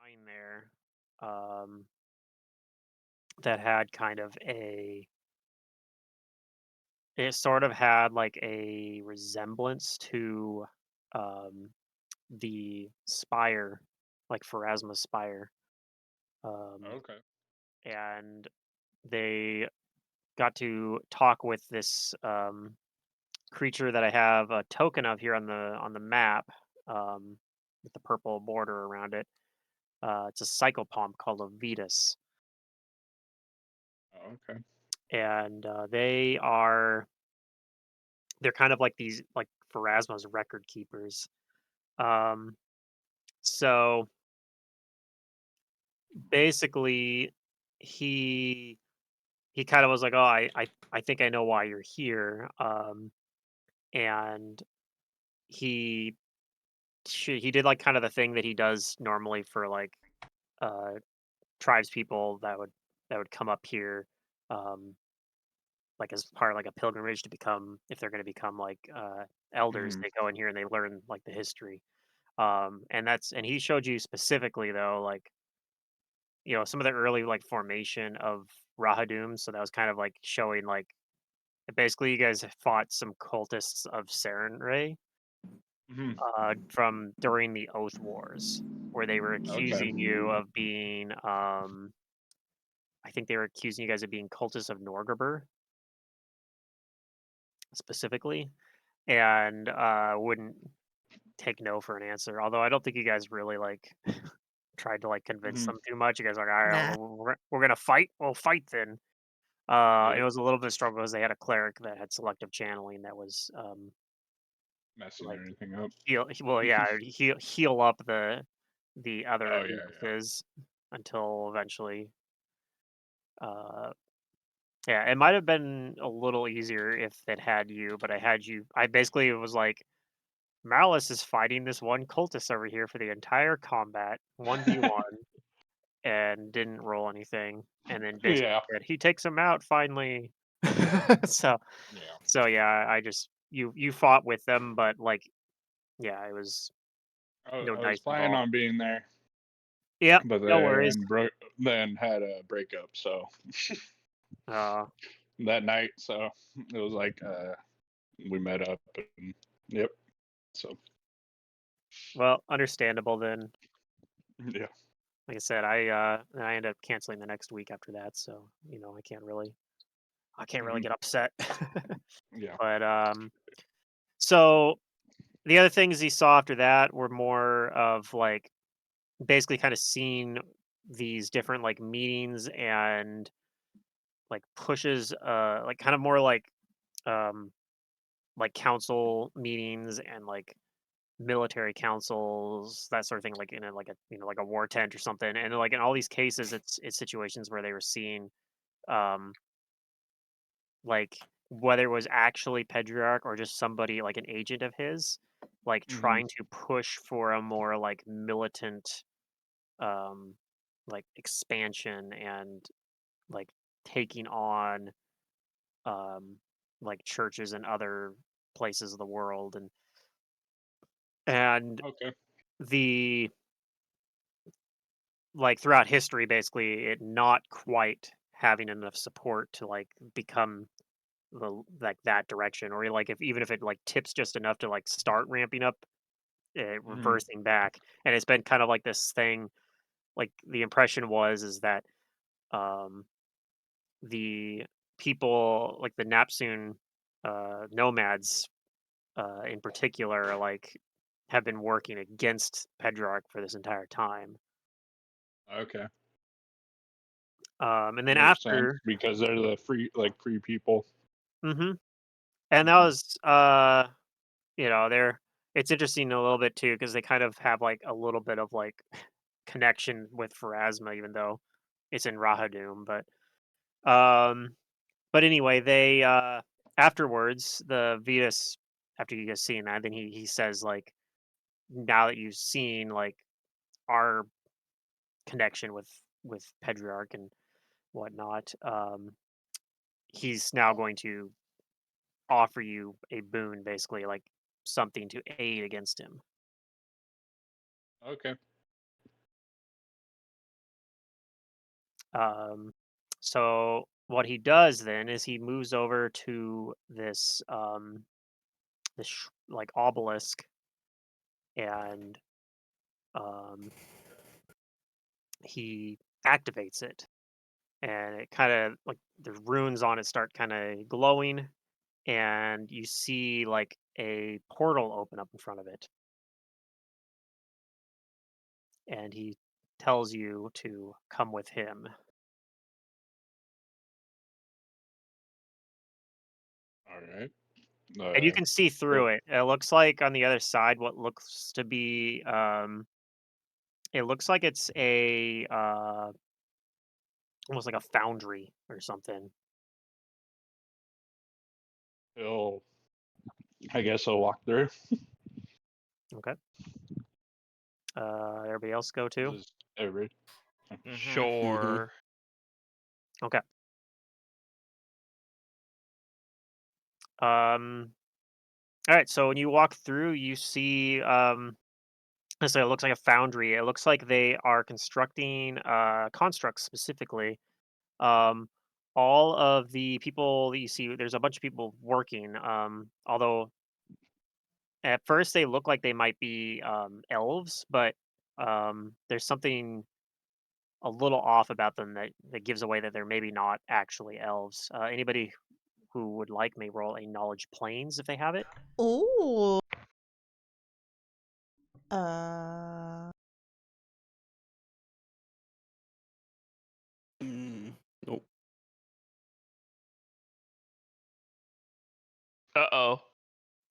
shrine there um, that had kind of it sort of had like a resemblance to um, the spire, like Pharasma's spire. Um, Okay. and they got to talk with this creature that I have a token of here on the map, um, with the purple border around it. It's a psychopomp called a Vetus, Okay. and they're kind of like these like Pharasma's record keepers. Um, so basically, he he kind of was like, "Oh, I think I know why you're here," and he he did like kind of the thing that he does normally for like uh tribes people that would come up here, um like as part of like a pilgrimage to become, if they're going to become like elders, Mhm. they go in here and they learn like the history. And he showed you specifically though, like, some of the early like formation of Rahadum. So that was kind of like showing like basically you guys fought some cultists of Sarenrae Mhm. from during the Oath Wars, where they were Okay. accusing you of being I think they were accusing you guys of being cultists of Norgriber specifically, and wouldn't take no for an answer. Although I don't think you guys really like tried to like convince Mhm. them too much. You guys are like, all right, Nah. we're gonna fight. We'll fight then. It Yep. was a little bit struggle because they had a cleric that had selective channeling that was Messing like everything up. well, yeah, heal up the other Oh yeah, yeah. Venuses until eventually. Uh, yeah, it might have been a little easier if it had you, but I had you. I basically was like, Malice is fighting this one cultist over here for the entire combat, 1v1, and didn't roll anything, and then basically Yeah. said, "He takes him out finally." So Yeah. yeah, I just you fought with them, but, like, yeah, it was no I was dice planning involved. on being there, Yep, but no worries. then had a breakup. So Uh, that night, so it was like we met up and yep. So well, understandable then. yeah. Like I said, I ended up canceling the next week after that, so, I can't really Mhm. get upset. Yeah. But, so the other things he saw after that were more of, like, basically kinda seeing these different, like, meetings and, like, pushes, like, kind of more um, like, council meetings and, like, military councils, that sort of thing, like, in a like a war tent or something, and, like, in all these cases, it's situations where they were seeing, um, like, whether it was actually Pedriarch or just somebody, like, an agent of his, like, Mhm. trying to push for a more, like, militant, um, like, expansion and, like, taking on, um, like, churches and other places of the world, and Okay. the like, throughout history, basically, it not quite having enough support to, like, become like, that direction, or, like, if even if it, like, tips just enough to, like, start ramping up, Mhm. reversing back, and it's been kind of like this thing, like, the impression is that, um the people like the Napsoon nomads in particular like have been working against Pedrock for this entire time. Okay. And then Makes sense after, because they're the free people. hmm and that Mhm. was they're it's interesting a little bit too because they kind of have like a little bit of like connection with Pharasma, even though it's in Rahadum. Um, but anyway, they afterwards the Vetus, after you guys seeing that, then he says like, now that you've seen like our connection with Pedriarch and whatnot, he's now going to offer you a boon, basically like something to aid against him. Okay. Um, so what he does then is he moves over to this like obelisk, and um, he activates it, and it kind of like the runes on it start kind of glowing, and you see like a portal open up in front of it, and he tells you to come with him. All right. And you Uh, can see well, through it. It looks like on the other side what looks to be it looks like it's a almost like a foundry or something. I'll, I guess I'll walk through. Okay. Everybody else go This too? is every. Mm-hmm. Sure. Okay. Um all right, so when you walk through, you see so it looks like a foundry. It looks like they are constructing constructs specifically. Um all of the people that you see, there's a bunch of people working. Although at first they look like they might be elves, but there's something a little off about them that gives away that they're maybe not actually elves. Anybody who would like may roll a knowledge planes if they have it. Oh. Uh. Nope. Uh-oh.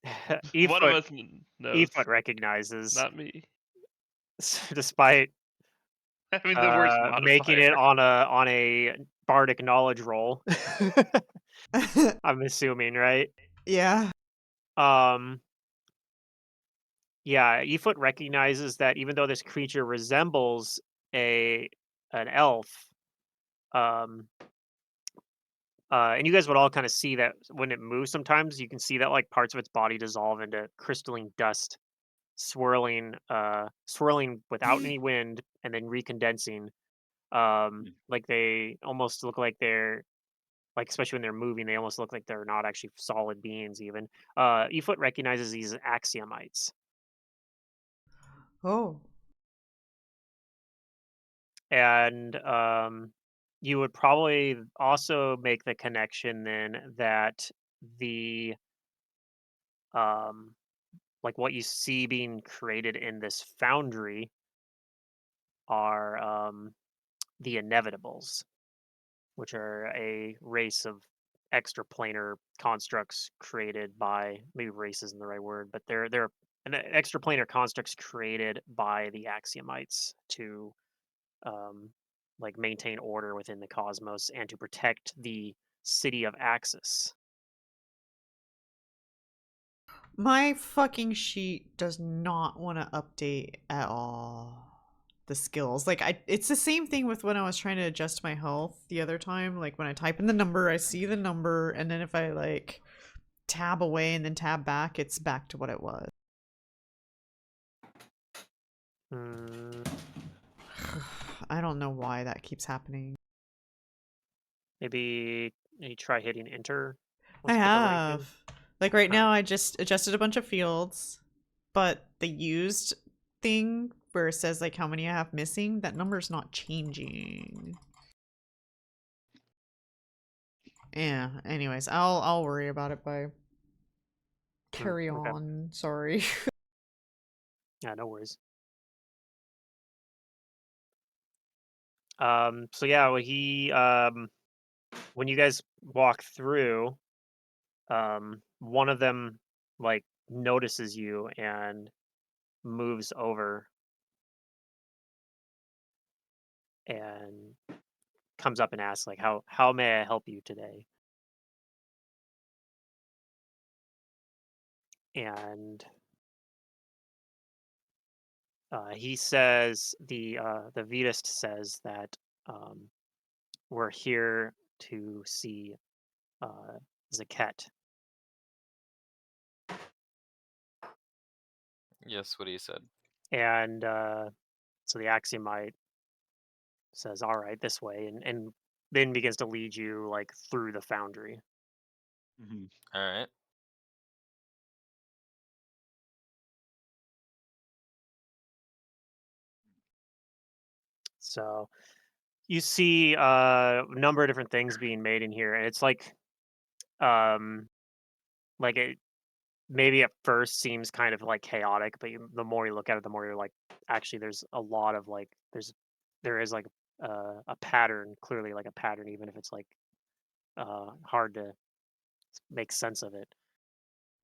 One of Efoot us knows. Efoot recognizes, Not me. despite Having the worst making modifier. it on a bardic knowledge roll. I'm assuming, right? Yeah. Um, yeah, Efoot recognizes that even though this creature resembles a an elf, um, and you guys would all kind of see that when it moves, sometimes you can see that like parts of its body dissolve into crystalline dust, swirling without any wind, and then recondensing. Like they almost look like they're like, especially when they're moving, they almost look like they're not actually solid beings. Even Efoot recognizes these as axiomites. Oh. And you would probably also make the connection then that the um, like what you see being created in this foundry are the inevitables, which are a race of extraplanar constructs created by, maybe race isn't the right word, but they're extraplanar constructs created by the axiomites to um, like maintain order within the cosmos and to protect the city of Axis. My fucking sheet does not want to update at all. The skills. Like it's the same thing with when I was trying to adjust my health the other time. Like when I type in the number, I see the number, and then if I like tab away and then tab back, it's back to what it was. Hmm, I don't know why that keeps happening. maybe you try hitting enter I once you put the rank in. have. Like right Huh. now, I just adjusted a bunch of fields, but the used thing where it says like how many I have missing, that number's not changing. Yeah, anyways, I'll worry about it by carry Okay. on. Sorry. Yeah, no worries. So yeah, when you guys walk through, one of them like notices you and moves over and comes up and asks like, how may I help you today? And he says, the Vedist says that um, we're here to see Zaket. Yes, what he said. And so the Axiomite says, "All right, this way," and then begins to lead you like through the foundry. Hmm. All right. So you see a number of different things being made in here, and it's um like it maybe at first seems kind of like chaotic, but the more you look at it, the more you're like, actually, there's a lot of like there is like a pattern, clearly like a pattern, even if it's like hard to make sense of it.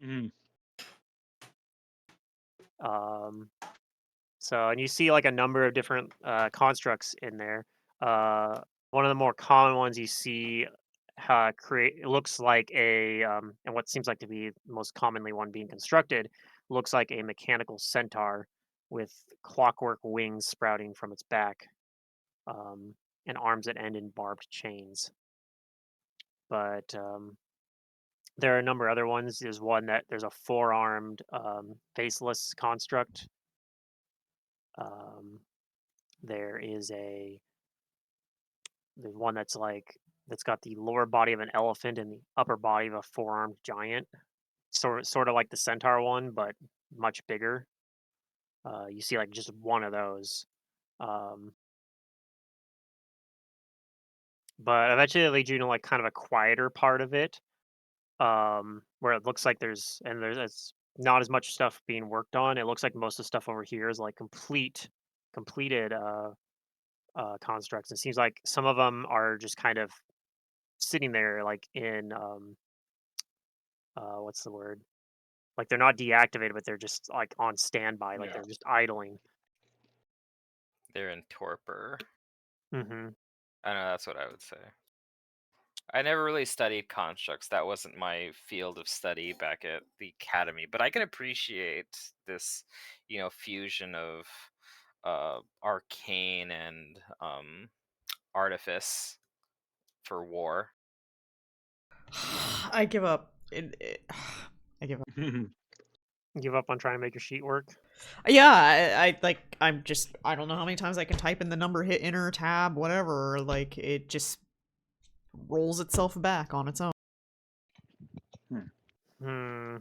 Hmm. Um, so and you see like a number of different constructs in there. Uh, One of the more common ones you see create it looks like and what seems like to be the most commonly one being constructed looks like a mechanical centaur with clockwork wings sprouting from its back, um, and arms that end in barbed chains. But there are a number of other ones. There's one that there's a four-armed faceless construct. Um, there is there's one that's got the lower body of an elephant and the upper body of a four-armed giant. Sort of like the centaur one, but much bigger. You see like just one of those. Um, but eventually it leads you to like kind of a quieter part of it, where it looks like there's it's not as much stuff being worked on. It looks like most of the stuff over here is like completed constructs. It seems like some of them are just kind of sitting there like in what's the word? Like they're not deactivated, but they're just like on standby, like Yeah. they're just idling. They're in torpor. Hmm. I know that's what I would say. I never really studied constructs. That wasn't my field of study back at the academy, but I can appreciate this, fusion of arcane and artifice for war. I give up. I give up. Give up on trying to make your sheet work. Yeah, I like. I don't know how many times I can type in the number, hit enter, tab, whatever. Like it just rolls itself back on its own. Hmm.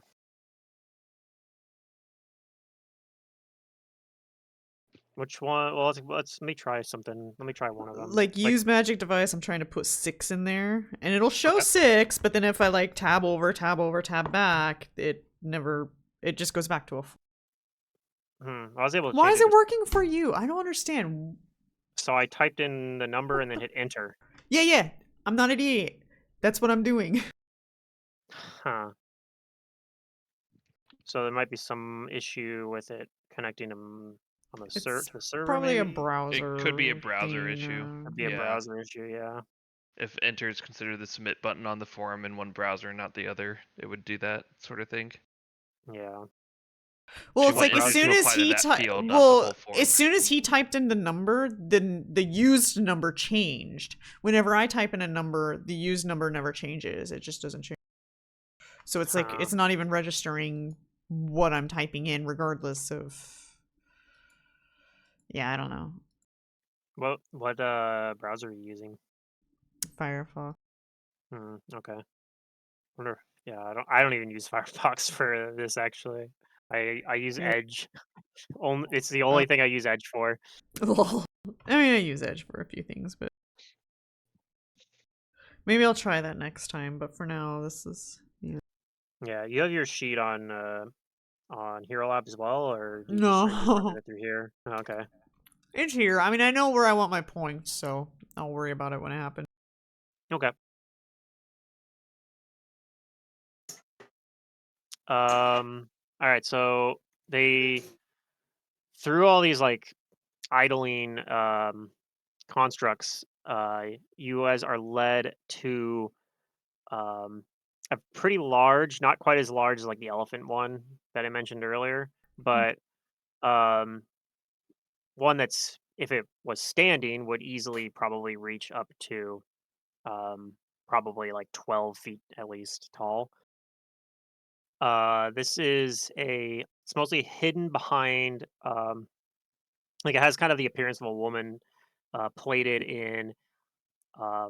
Which one? Well, let me try something. Let me try one of them. Like Like, use magic device. I'm trying to put 6 in there, and it'll show okay. 6. But then if I like tab over, tab back, it never. It just goes back to a. I was able to Why change is it. it working for you? I don't understand. So I typed in the number and then hit enter. Yeah. I'm not an idiot. That's what I'm doing. Huh. So there might be some issue with it connecting them on It's to the server, probably a maybe. browser. It could be a browser thing, issue. Could be a Yeah. browser issue. Yeah. If enter is considered the submit button on the forum in one browser and not the other, it would do that sort of thing. Yeah. Well, To it's what like as browser? soon To as apply to he that field, not the whole form. as soon as he typed in the number, then the used number changed. Whenever I type in a number, the used number never changes. It just doesn't change. So it's like Huh. it's not even registering what I'm typing in, regardless of. Yeah, I don't know. What browser are you using? Firefox. Okay. Wonder. Yeah, I don't even use Firefox for this actually. I use Yeah. Edge. Only it's the only thing I use Edge for. Lol. I mean, I use Edge for a few things, but maybe I'll try that next time. But for now, this is Yeah, you have your sheet on Hero Lab as well, or do you just are you just running no. it through here? Oh, okay. It's here. I mean, I know where I want my points, so I'll worry about it when it happens. Okay. All right. So they through all these like idling constructs, you guys are led to a pretty large, not quite as large as like the elephant one that I mentioned earlier, but um, one that's if it was standing would easily probably reach up to probably like 12 feet at least tall. This is it's mostly hidden behind like it has kind of the appearance of a woman plated in uh,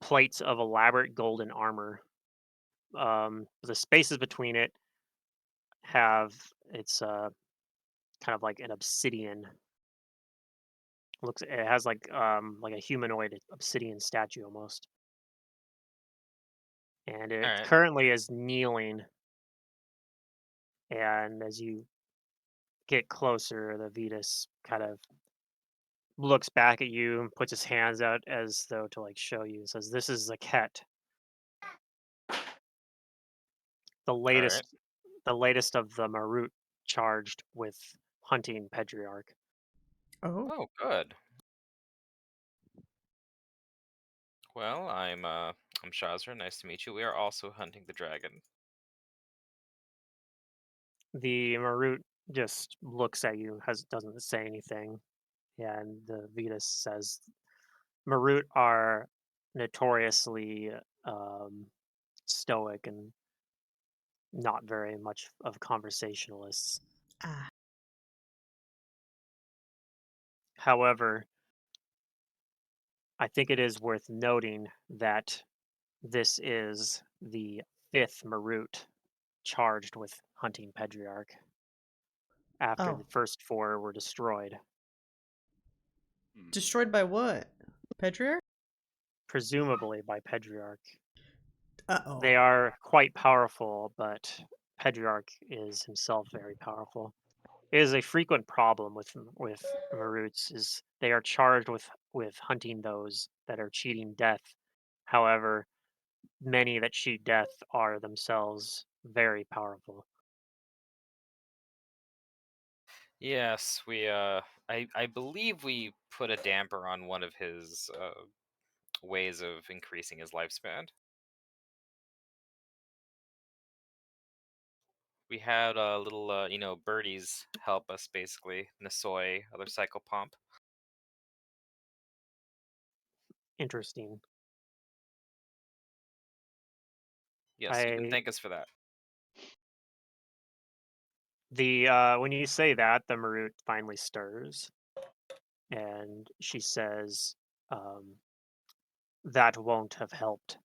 plates of elaborate golden armor. The spaces between it have it's kind of like an obsidian. Looks it has like a humanoid obsidian statue almost, and All it right. currently is kneeling. And as you get closer, the Vetus kind of looks back at you and puts his hands out as though to like show you. Says, "This is Zaket, the All right. latest, the latest of the Marut charged with hunting Pedriarch." Oh. Oh, good. Well, I'm Shazra. Nice to meet you. We are also hunting the dragon. The Marut just looks at you, doesn't say anything, and the Vetus says, "Marut are notoriously um, stoic and not very much of conversationalists. Ah. However, I think it is worth noting that this is the fifth Marut charged with hunting Pedriarch after Oh. the first four were destroyed, Destroyed by what? Pedriarch? presumably by Pedriarch. Uh-oh. They are quite powerful, but Pedriarch is himself very powerful. It is a frequent problem with Maruts is they are charged with hunting those that are cheating death. However, many that cheat death are themselves very powerful. Yes, I believe we put a damper on one of his ways of increasing his lifespan. We had little birdies help us basically. Nasoy, other psychopomp. Interesting. Yes, you can I thank us for that. the when you say that, the Marut finally stirs and she says, um, "That won't have helped.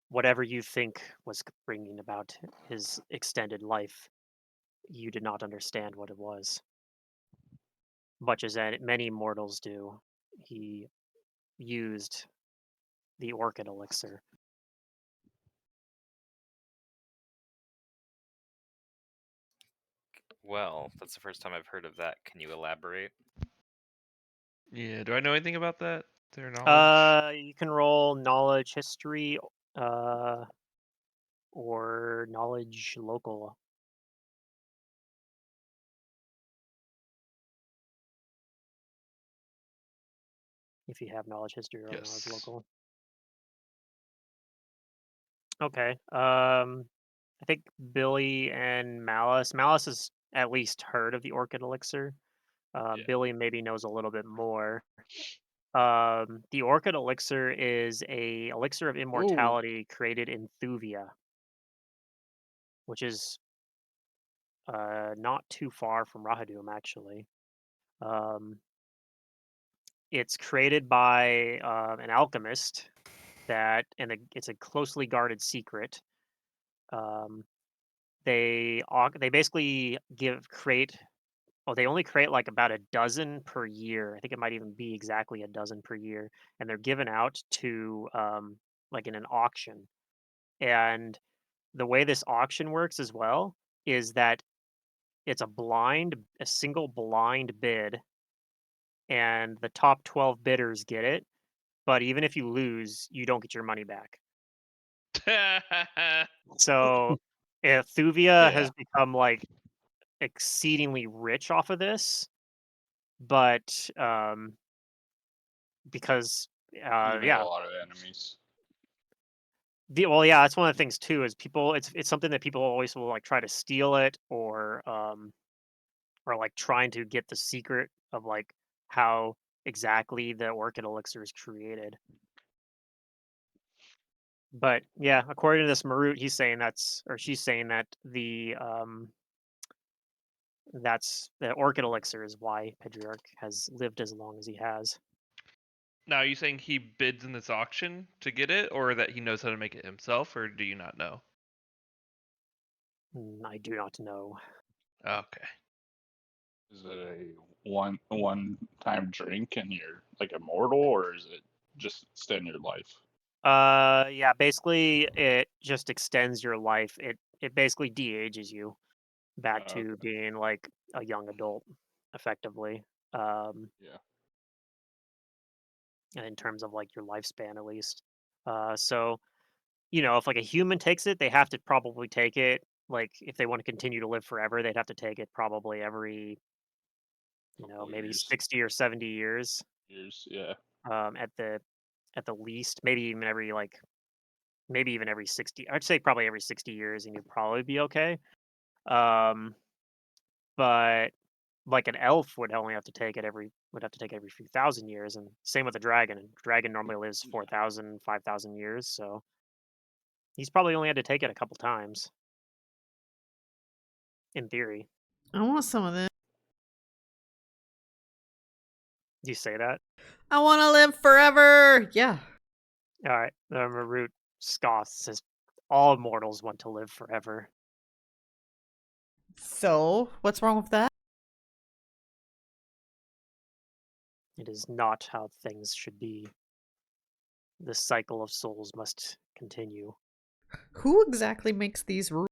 Whatever you think was bringing about his extended life, you did not understand what it was. Much as many mortals do, he used the orchid elixir." Well, that's the first time I've heard of that. Can you elaborate? Yeah. Do I know anything about that? Their knowledge? You can roll knowledge history, uh, or knowledge local if you have knowledge history or knowledge Yes. local. Okay. I think Billy and Malice. Malice has at least heard of the orchid elixir. Yeah. Billy maybe knows a little bit more. The orchid elixir is a elixir of Oh, immortality created in Thuvia, which is not too far from Rahadum, actually. Um, it's created by an alchemist it's a closely guarded secret. Um, they basically create. Oh, they only create like about a dozen per year. I think it might even be exactly a dozen per year, and they're given out to like in an auction. And the way this auction works as well is that it's a single blind bid, and the top 12 bidders get it. But even if you lose, you don't get your money back. So, Thuvia yeah. has become like exceedingly rich off of this, but because You made a yeah, lot of enemies. yeah, that's one of the things too is people it's something that people always will like try to steal it or like trying to get the secret of like how exactly the orchid elixir is created. But yeah, according to this Marut, he's saying that's or she's saying that That's the orchid elixir is why Pedriarch has lived as long as he has. Now, are you saying he bids in this auction to get it, or that he knows how to make it himself, or do you not know? I do not know. Okay. Is it a one time drink and you're like immortal, or is it just extend your life? Yeah, basically it just extends your life. It basically de-ages you back Okay. to being like a young adult, effectively. Um, Yeah. in terms of like your lifespan at least. So if like a human takes it, they have to probably take it. Like if they want to continue to live forever, they'd have to take it probably every Couple maybe years. 60 or 70 years, Years. Yeah. at the least, maybe even every 60. I'd say probably every 60 years, and you'd probably be okay. Um, but like an elf would have to take every few thousand years, and same with a dragon. A dragon normally lives Yeah. 4,000, 5,000 years, so he's probably only had to take it a couple times, in theory. I want some of this. Do you say that? I want to live forever. Yeah. All right. Marut scoffs, says all mortals want to live forever. So, what's wrong with that? It is not how things should be. The cycle of souls must continue. Who exactly makes these rules?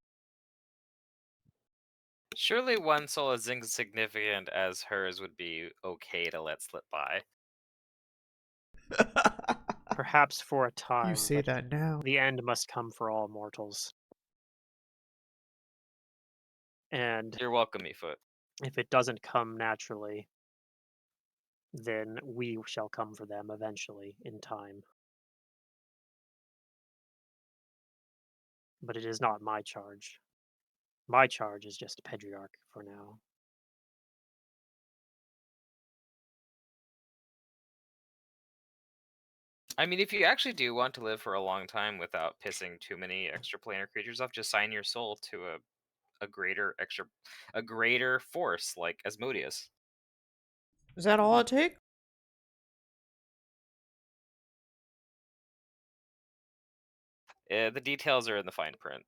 Surely one soul as insignificant as hers would be okay to let slip by. Perhaps for a time, You say but that now. the end must come for all mortals. And You're welcome, Mefoot. if it doesn't come naturally, then we shall come for them eventually in time. But it is not my charge. My charge is just Pedriarch for now. I mean, if you actually do want to live for a long time without pissing too many extraplanar creatures off, just sign your soul to a greater force like Asmodeus. Is that all it takes? The details are in the fine print.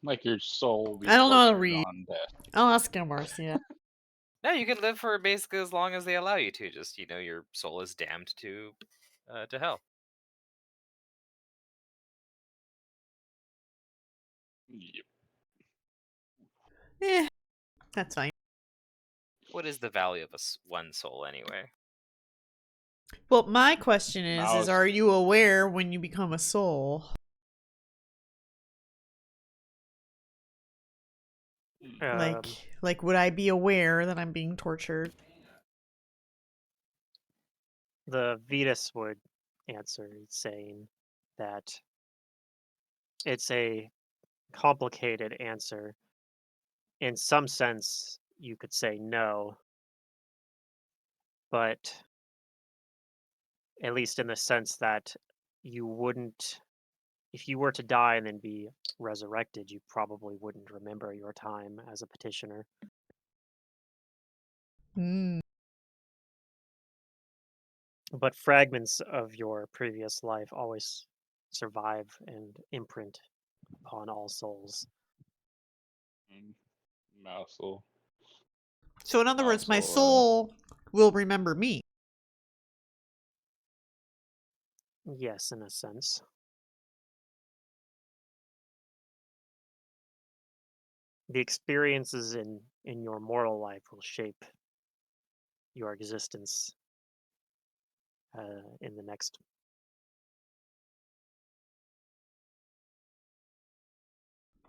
Like your soul will be I don't know how to tortured read. on death. I'll ask him, Marcia. No, you can live for basically as long as they allow you to. Just your soul is damned to hell. Yep. Eh, that's fine. What is the value of one soul anyway? Well, my question Now is are you aware when you become a soul? Um, Like, would I be aware that I'm being tortured? the Vetus would answer saying that it's a complicated answer. In some sense, you could say no, but at least in the sense that you wouldn't, if you were to die and then be resurrected, you probably wouldn't remember your time as a petitioner. Hmm. But fragments of your previous life always survive and imprint upon all souls. Mousel. So, in other words, my Also, soul will remember me. Yes, in a sense. The experiences in your mortal life will shape your existence in the next.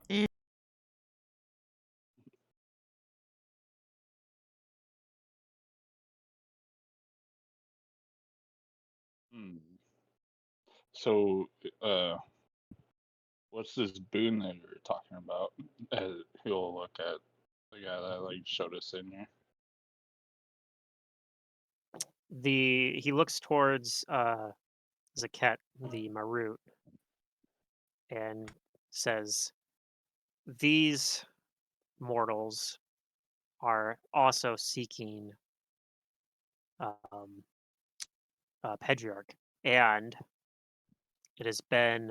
Eh. hmm. So, what's this boon that you're talking about? He'll look at the guy that like showed us in here. He looks towards Zaket, the Marut, and says, "These mortals are also seeking um, Pedriarch, and it has been.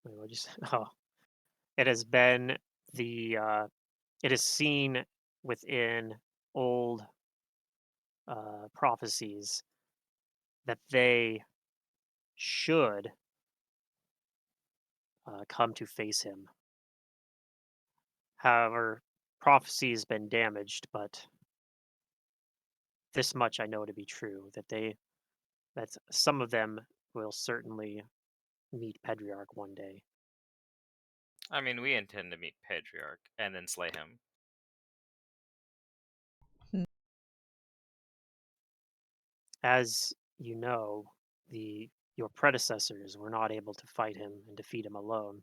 Wait, what you say? Oh, it has been the. It is seen within old prophecies that they should come to face him. However, prophecy has been damaged, but this much I know to be true that some of them will certainly meet Pedriarch one day. I mean, we intend to meet Patriarch and then slay him. As you know, your predecessors were not able to fight him and defeat him alone.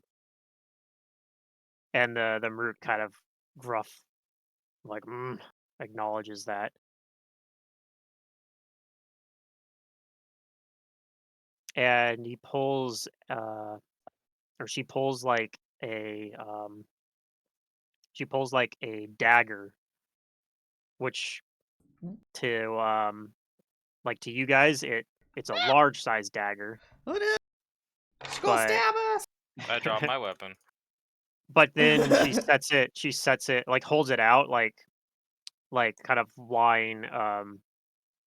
And the Mroot kind of gruff, like, acknowledges that. And he pulls, or she pulls like a dagger, which to to you guys, it's a large size dagger, Oh no! She's gonna but stab us! I dropped my weapon. but then she sets it, like holds it out, like kind of lying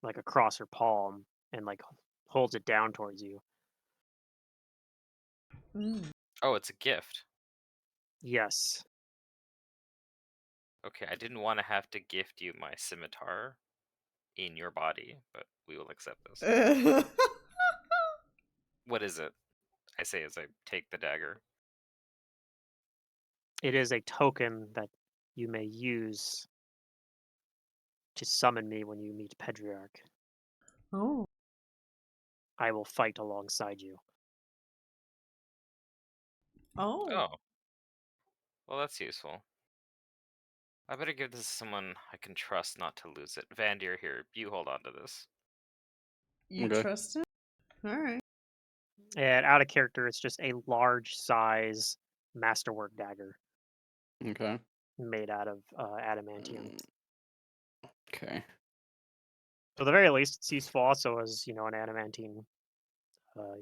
like across her palm, and like holds it down towards you. Mm. Oh, it's a gift. Yes. Okay, I didn't want to have to gift you my scimitar in your body, but we will accept this. What is it? I say as I take the dagger. It is a token that you may use to summon me when you meet Pedriarch. Oh. I will fight alongside you. Oh. Oh. Well, that's useful. I better give this to someone I can trust not to lose it. Vandir, here, you hold on to this. You Okay. trust him? Alright. And out of character, it's just a large size masterwork dagger Okay. made out of adamantium. Okay. So at the very least, it's useful also as, an adamantine, a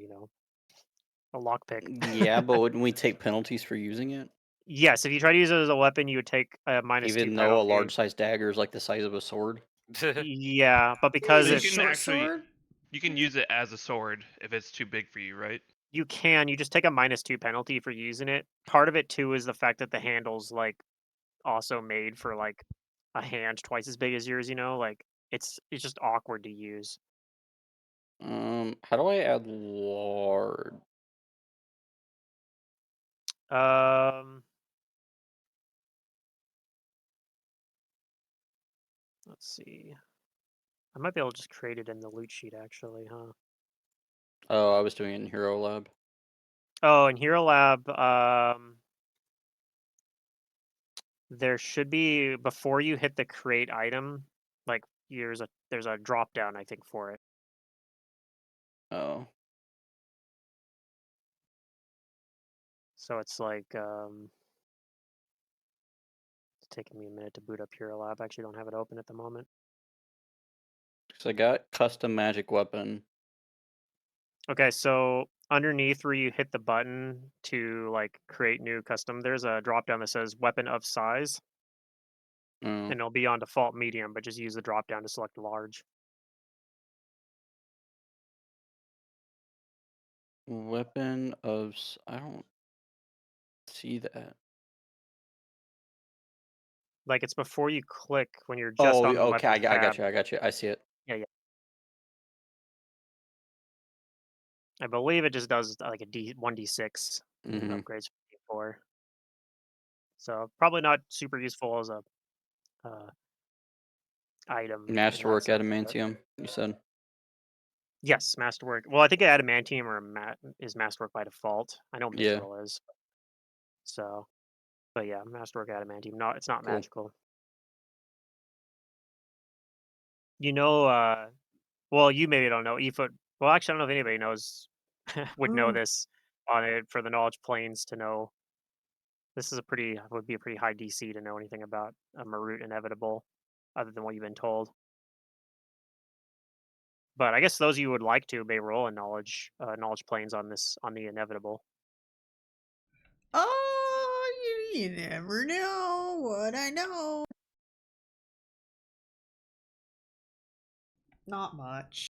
lockpick. Yeah, but wouldn't we take penalties for using it? Yes, if you try to use it as a weapon, you would take a -2 Even though a penalty. large size dagger is like the size of a sword? Yeah, but because You it's can actually sword? you can use it as a sword if it's too big for you, right? you just take a -2 penalty for using it. Part of it too is the fact that the handle's like also made for like a hand twice as big as yours, like it's just awkward to use. How do I add lard? Um let's see. I might be able to just create it in the loot sheet actually, huh? Oh, I was doing it in Hero Lab. Oh, in Hero Lab, there should be, before you hit the create item, like there's a drop down I think for it. Oh. So it's like it's taking me a minute to boot up Hero Lab. I actually don't have it open at the moment. So I got custom magic weapon. Okay, so underneath where you hit the button to like create new custom, there's a drop down that says weapon of size, Oh. and it'll be on default medium, but just use the drop down to select large. Weapon of... I don't see that. Like it's before you click when you're just Oh, on the okay, weapons I got tab. you, I got you. I see it. Yeah, yeah. I believe it just does like a 1d6 and then Mm-hmm. upgrades for D4. So probably not super useful as a uh, item in that Masterwork sense. But adamantium, you said. yes, masterwork. Well, I think adamantium or is masterwork by default. I know Yeah, mithril is. So, but yeah, masterwork adamantium. No, it's not cool. magical. You know, well, you maybe don't know. Aoife, well, actually, I don't know if anybody knows would know Oh. this on it for the knowledge planes to know. This is would be a pretty high DC to know anything about a Marut inevitable, other than what you've been told. But I guess those of you who would like to may roll a knowledge planes on the inevitable. Oh, you never know what I know. Not much.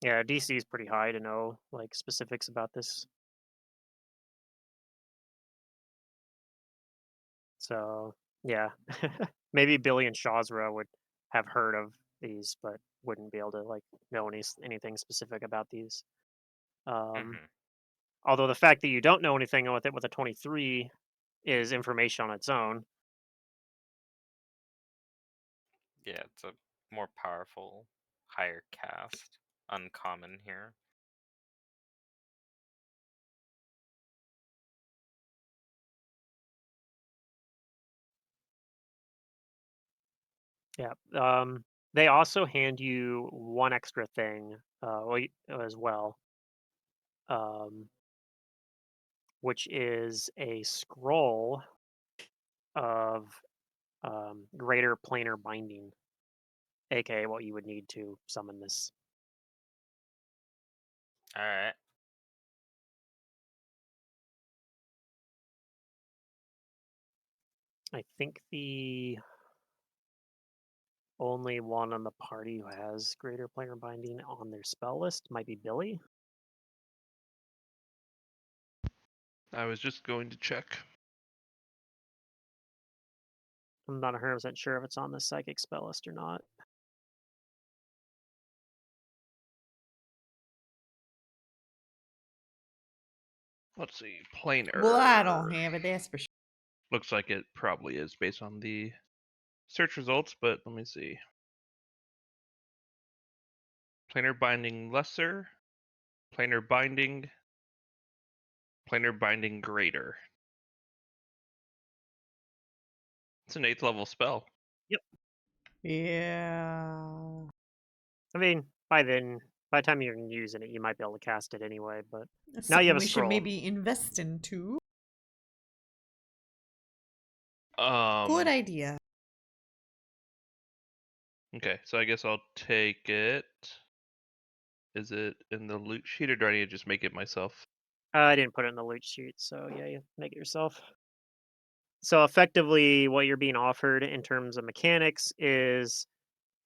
Yeah, DC is pretty high to know like specifics about this. So yeah, maybe Billy and Shazra would have heard of these, but wouldn't be able to like know anything specific about these. Um, Hmm. although the fact that you don't know anything with it with a 23 is information on its own. Yeah, it's a more powerful, higher cast. Uncommon here. Yeah. They also hand you one extra thing as well, um, which is a scroll of greater planar binding, aka what you would need to summon this. All right. I think the only one on the party who has greater planar binding on their spell list might be Billy. I was just going to check. I'm not 100% sure if it's on the psychic spell list or not. Let's see. Planar. Well, I don't have it, that's for sure. Looks like it probably is based on the search results, but let me see. Planar binding lesser, planar binding greater. It's an 8th level spell. Yeah. I mean, by the time you're using it, you might be able to cast it anyway. But That's now you something have a we should scroll. maybe invest into. Um, Good idea. Okay, so I guess I'll take it. Is it in the loot sheet, or do I need to just make it myself? I didn't put it in the loot sheet, so yeah, you make it yourself. So effectively, what you're being offered in terms of mechanics is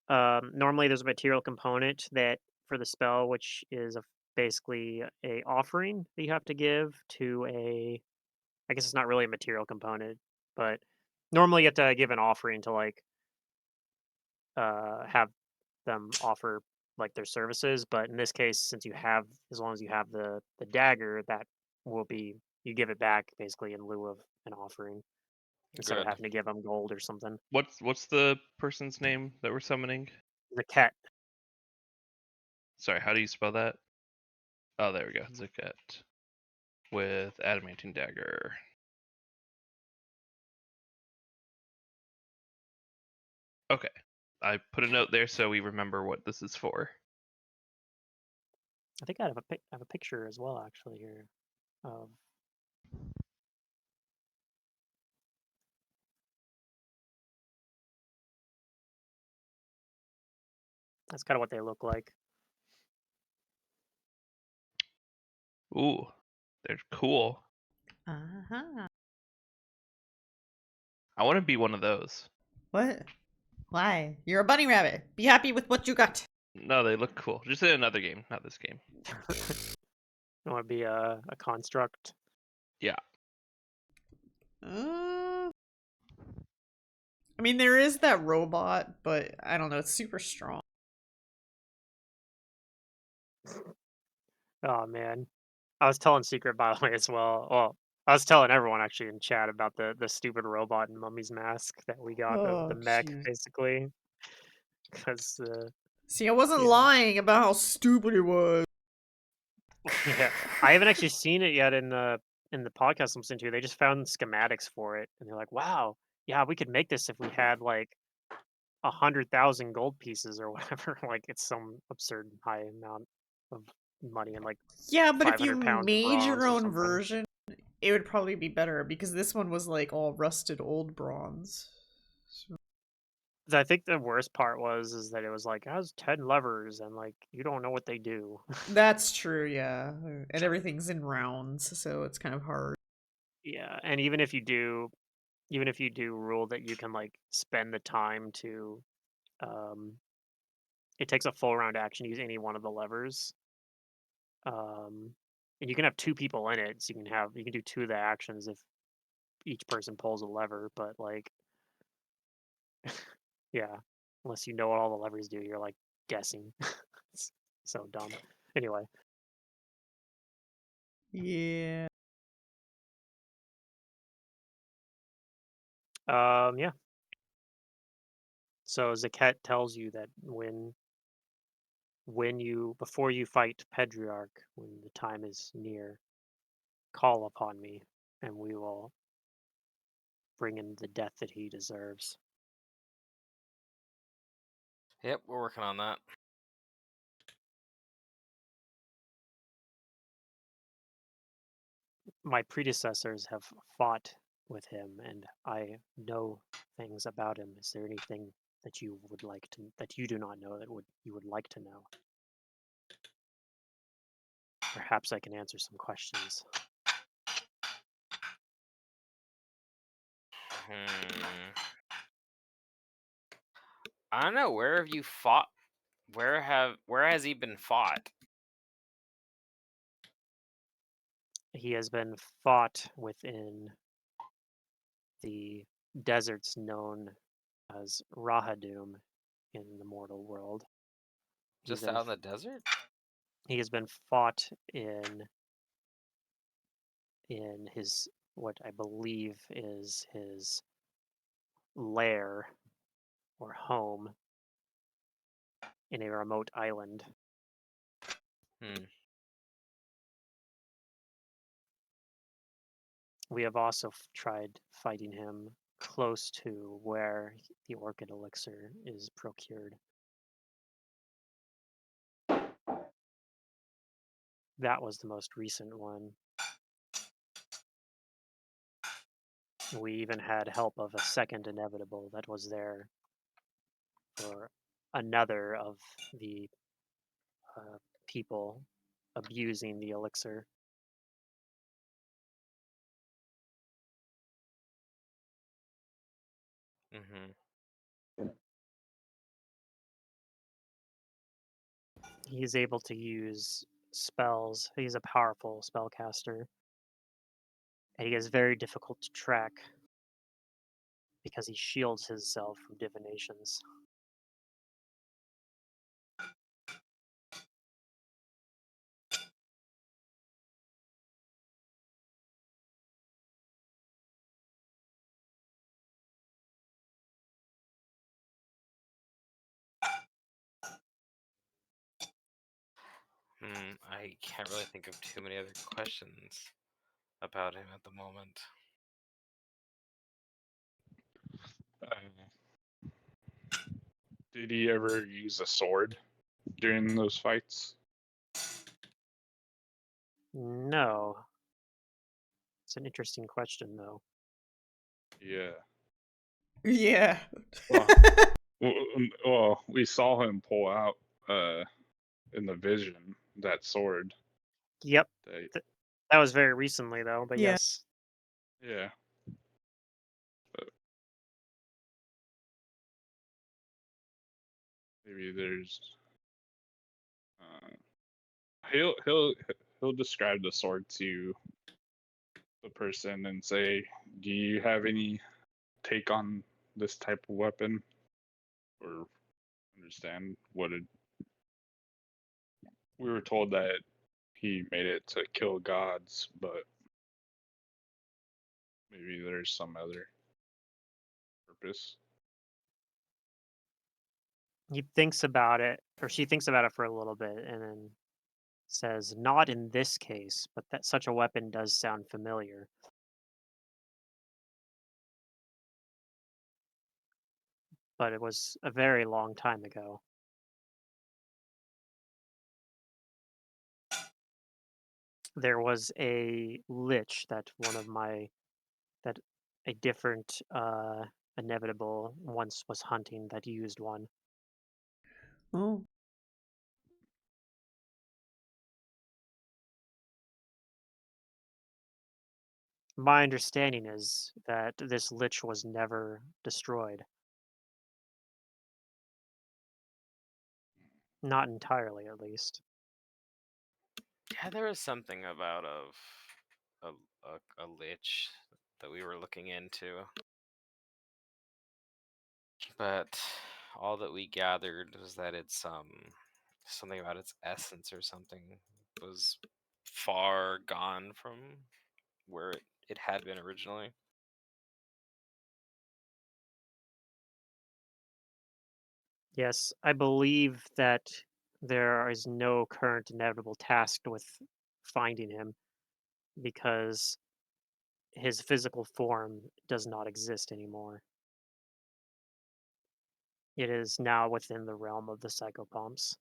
normally there's a material component that for the spell, which is basically a offering that you have to give to a. I guess it's not really a material component, but normally you have to give an offering to like have them offer like their services. But in this case, since you have, as long as you have the dagger, that will be you give it back basically in lieu of an offering instead of Good. having to give them gold or something. What's the person's name that we're summoning? The cat. Sorry, how do you spell that? Oh, there we go. Zaket with adamantine dagger. Okay, I put a note there so we remember what this is for. I think I have a picture as well actually here. Of that's kind of what they look like. Ooh, they're cool. Uh-huh. I want to be one of those. What? Why? You're a bunny rabbit. Be happy with what you got. No, they look cool. Just in another game, not this game. I want to be a construct. Yeah. I mean, there is that robot, but I don't know. It's super strong. Oh man, I was telling Secret by the way as well. Well, I was telling everyone actually in chat about the stupid robot in Mummy's Mask that we got the Oh, mech jeez. basically because See, I wasn't yeah. lying about how stupid it was. Yeah, I haven't actually seen it yet in the podcast I'm listening to. They just found schematics for it, and they're like, "Wow, yeah, we could make this if we had like 100,000 gold pieces or whatever. Like it's some absurd high amount of money and like Yeah, but if you 500 pounds of made your bronze or own something. version, it would probably be better because this one was like all rusted old bronze. So- I think the worst part is that it was like, it has 10 levers and like you don't know what they do. That's true, yeah. And everything's in rounds, so it's kind of hard. Yeah, and even if you do rule that you can like spend the time to um it takes a full round action to use any one of the levers. And you can have two people in it, so you can do two of the actions if each person pulls a lever, but like yeah, unless you know what all the levers do, you're like guessing. It's so dumb. Anyway, Yeah. yeah. So Zaket tells you that before you fight Pedriarch, when the time is near, call upon me, and we will bring him the death that he deserves. Yep, we're working on that. My predecessors have fought with him, and I know things about him. Is there anything that you do not know you would like to know? Perhaps I can answer some questions. Hmm. I don't know. Where have you fought? Where has he been fought? He has been fought within the deserts known as Rahadum in the mortal world. He's Just been out in the desert? he has been fought in his what I believe is his lair or home in a remote island. Hmm. We have also tried fighting him close to where the orchid elixir is procured. That was the most recent one. We even had help of a second inevitable that was there for another of the people abusing the elixir. Mm-hmm. He is able to use spells. He's a powerful spellcaster, and he is very difficult to track because he shields himself from divinations. I can't really think of too many other questions about him at the moment. Did he ever use a sword during those fights? No. It's an interesting question, though. Yeah. Yeah. Well, well, we saw him pull out in the vision that sword. Yep. That, That was very recently, though, but Yeah. yes. yeah. But maybe there's he'll describe the sword to the person and say, "Do you have any take on this type of weapon, or understand what it?" We were told that he made it to kill gods, but maybe there's some other purpose. He thinks about it, or she thinks about it for a little bit, and then says, "Not in this case, but that such a weapon does sound familiar. but it was a very long time ago. There was a lich that a different inevitable once was hunting that used one. Oh. My understanding is that this lich was never destroyed. Not entirely, at least. Yeah, there was something about a lich that we were looking into, but all that we gathered was that it's something about its essence or something was far gone from where it had been originally. Yes, I believe that there is no current inevitable tasked with finding him because his physical form does not exist anymore. It is now within the realm of the psychopomps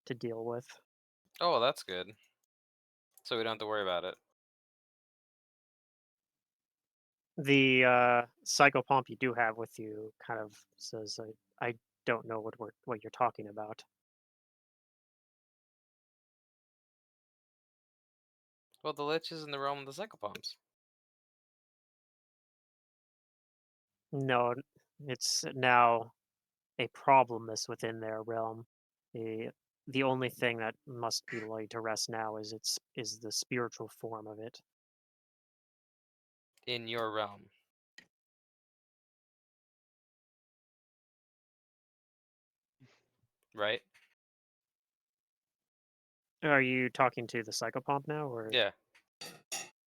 to deal with. Oh, well, that's good. So we don't have to worry about it. The psychopomp you do have with you kind of says, I don't know what you're talking about. Well, the lich is in the realm of the psychopomps. No, it's now a problem that's within their realm. The the only thing that must be laid to rest now is the spiritual form of it. In your realm. Right? Are you talking to the psychopomp now, or Yeah.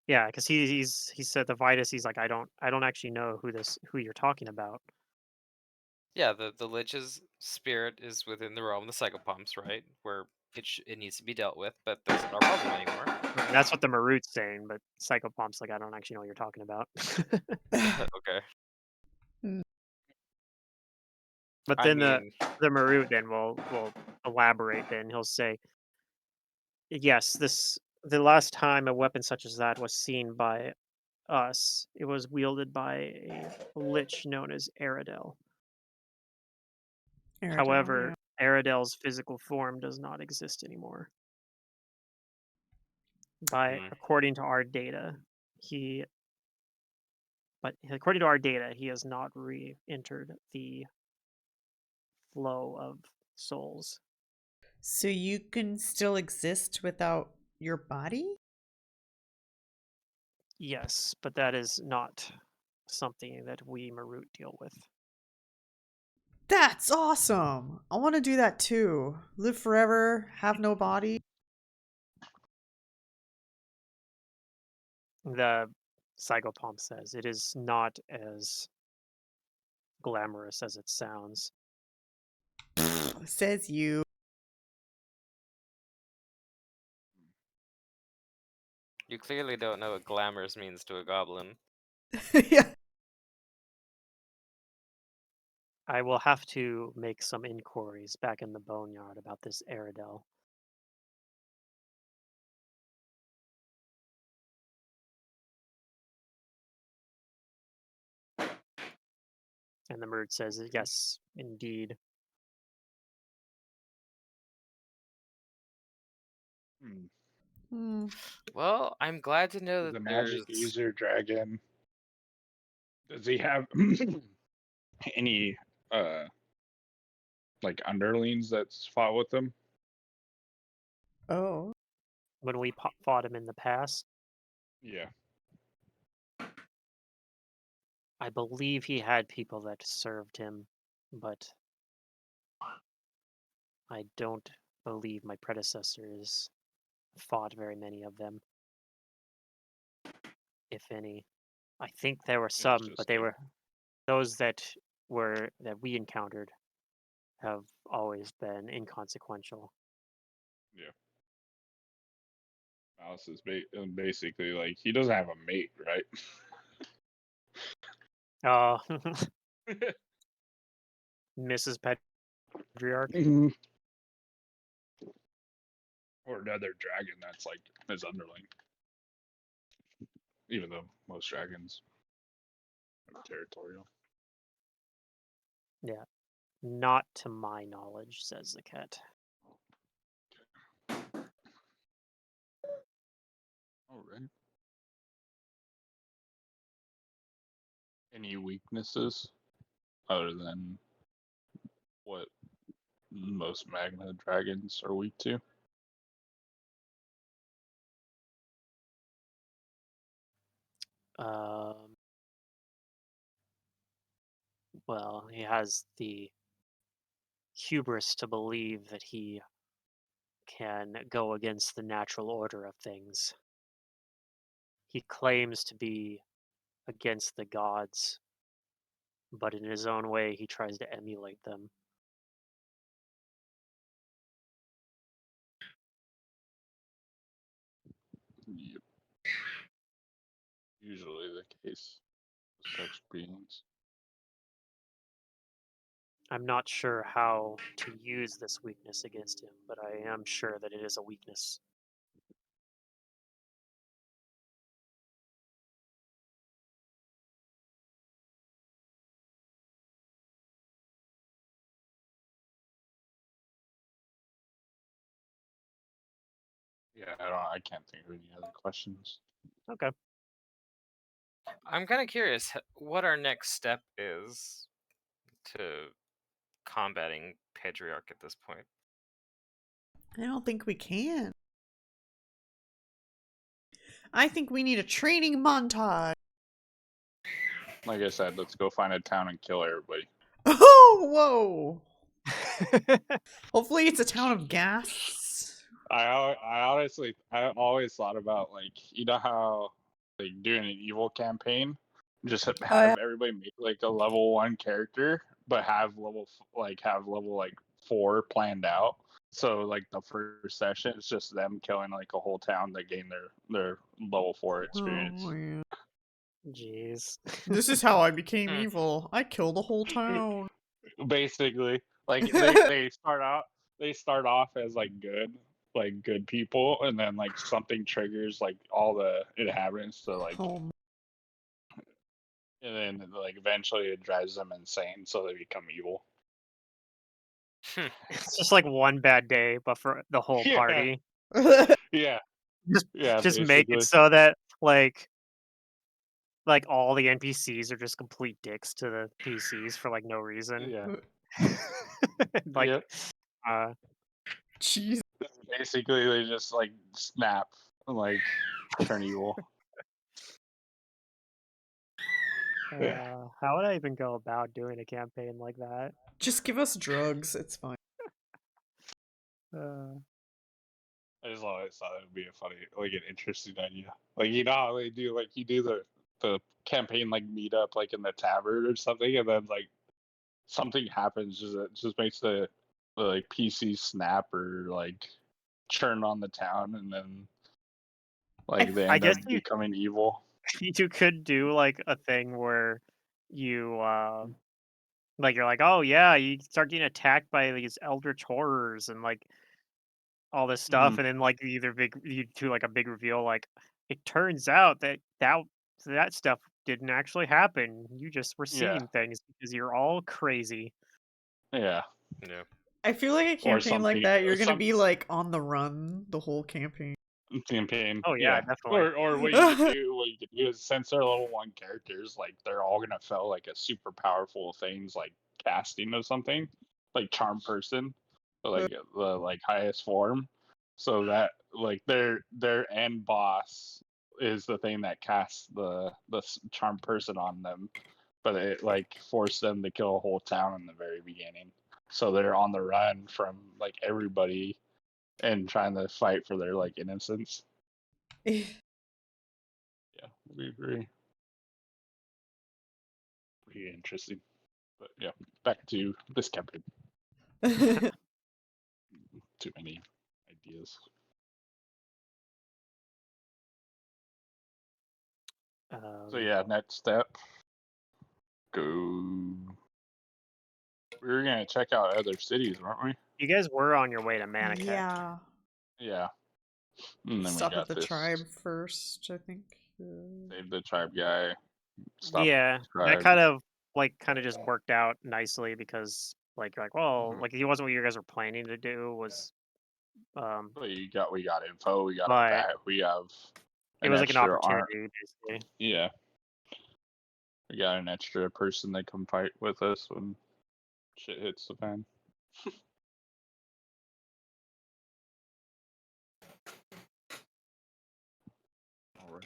yeah? Because he said the Vitus. He's like, I don't actually know who you're talking about. Yeah, the lich's spirit is within the realm of the psychopomps, right? Where it needs to be dealt with, but that's not our problem anymore. Right, that's what the Marut's saying, but psychopomp's like, I don't actually know what you're talking about. Okay. But I then mean, the Marut then will elaborate. Then he'll say, yes, the last time a weapon such as that was seen by us, it was wielded by a lich known as Aradel. Aerodel, However, yeah. Aradel's physical form does not exist anymore. According to our data, he he has not re-entered the flow of souls. So you can still exist without your body? Yes, but that is not something that we Marut deal with. That's awesome. I want to do that too. Live forever, have no body. The psychopomp says it is not as glamorous as it sounds. Says you. you clearly don't know what glamorous means to a goblin. Yeah. I will have to make some inquiries back in the boneyard about this Aradel. And the Marut says, yes, indeed. Hmm. Hmm. Well, I'm glad to know Is that the magic there's user dragon? Does he have any like underlings that's fought with him? Oh. When we fought him in the past, Yeah. I believe he had people that served him, but I don't believe my predecessors fought very many of them, if any. I think there were It was some, but just they like were those that we encountered have always been inconsequential. yeah. Alice is basically like he doesn't have a mate, right? Oh, Mrs. Pedriarch. Or another dragon that's like his underling. Even though most dragons are territorial. Yeah. Not to my knowledge, says the cat. All right. Any weaknesses other than what most magma dragons are weak to? Um, well, he has the hubris to believe that he can go against the natural order of things. He claims to be against the gods, but in his own way, he tries to emulate them. Yep. Usually the case with such beings. I'm not sure how to use this weakness against him, but I am sure that it is a weakness. Yeah, I can't think of any other questions. Okay. I'm kind of curious what our next step is to combating Pedriarch at this point. I don't think we can. I think we need a training montage. Like I said, let's go find a town and kill everybody. Oh, whoa. Hopefully it's a town of gas. I honestly, I always thought about, like, you know how like doing an evil campaign, just have yeah. everybody make like a level 1 character, but have level like 4 planned out. So like the first session is just them killing like a whole town to gain their level 4 experience. Oh, yeah. Jeez. This is how I became Hmm. evil. I killed the whole town. Basically, like they start off as like good people, and then like something triggers like all the inhabitants to like, Oh, and then like eventually it drives them insane, so they become evil. It's just like one bad day, but for the whole Yeah, party. yeah, Just yeah, just make it basically. so that like all the NPCs are just complete dicks to the PCs for like no reason. Yeah, Like yeah. uh jeez. Basically, they just like snap and like turn evil. Yeah. how would I even go about doing a campaign like that? Just give us drugs. It's fine. I just always thought it would be a funny, like an interesting idea. Like, you know how they do, like you do the campaign like meet up like in the tavern or something, and then like something happens, just makes the like PC snap or like churn on the town, and then like they I end guess up becoming evil. you could do like a thing where you like you're like, oh yeah, you start getting attacked by these eldritch horrors and like all this stuff, Mm, and then like you do like a big reveal, like it turns out that stuff didn't actually happen. You just were yeah, seeing things because you're all crazy. yeah, Yeah. I feel like a or campaign like something. that, you're gonna Some be like on the run the whole campaign. campaign, Oh yeah, yeah. definitely. Or what you could do is, since they're level 1 characters, like they're all gonna feel like a super powerful things like casting of something, like charm person, so, like the like highest form, so that like their end boss is the thing that casts the charm person on them, but it like forced them to kill a whole town in the very beginning, so they're on the run from like everybody and trying to fight for their like innocence. Yeah, we agree. Pretty interesting. But yeah, back to this campaign. Too many ideas. So Um, yeah, next step. Go We were gonna check out other cities, weren't we? You guys were on your way to Manicat. Yeah. Yeah. And then we Stop at got the this. tribe first, I think. Save the tribe guy. Stop Yeah, the that tribe. kind of just worked out nicely because like you're like, well, like it wasn't what you guys were planning to do was We got info. We got but we have it an was like an extra arm. opportunity basically. Yeah. We got an extra person that come fight with us when shit hits the fan. All right.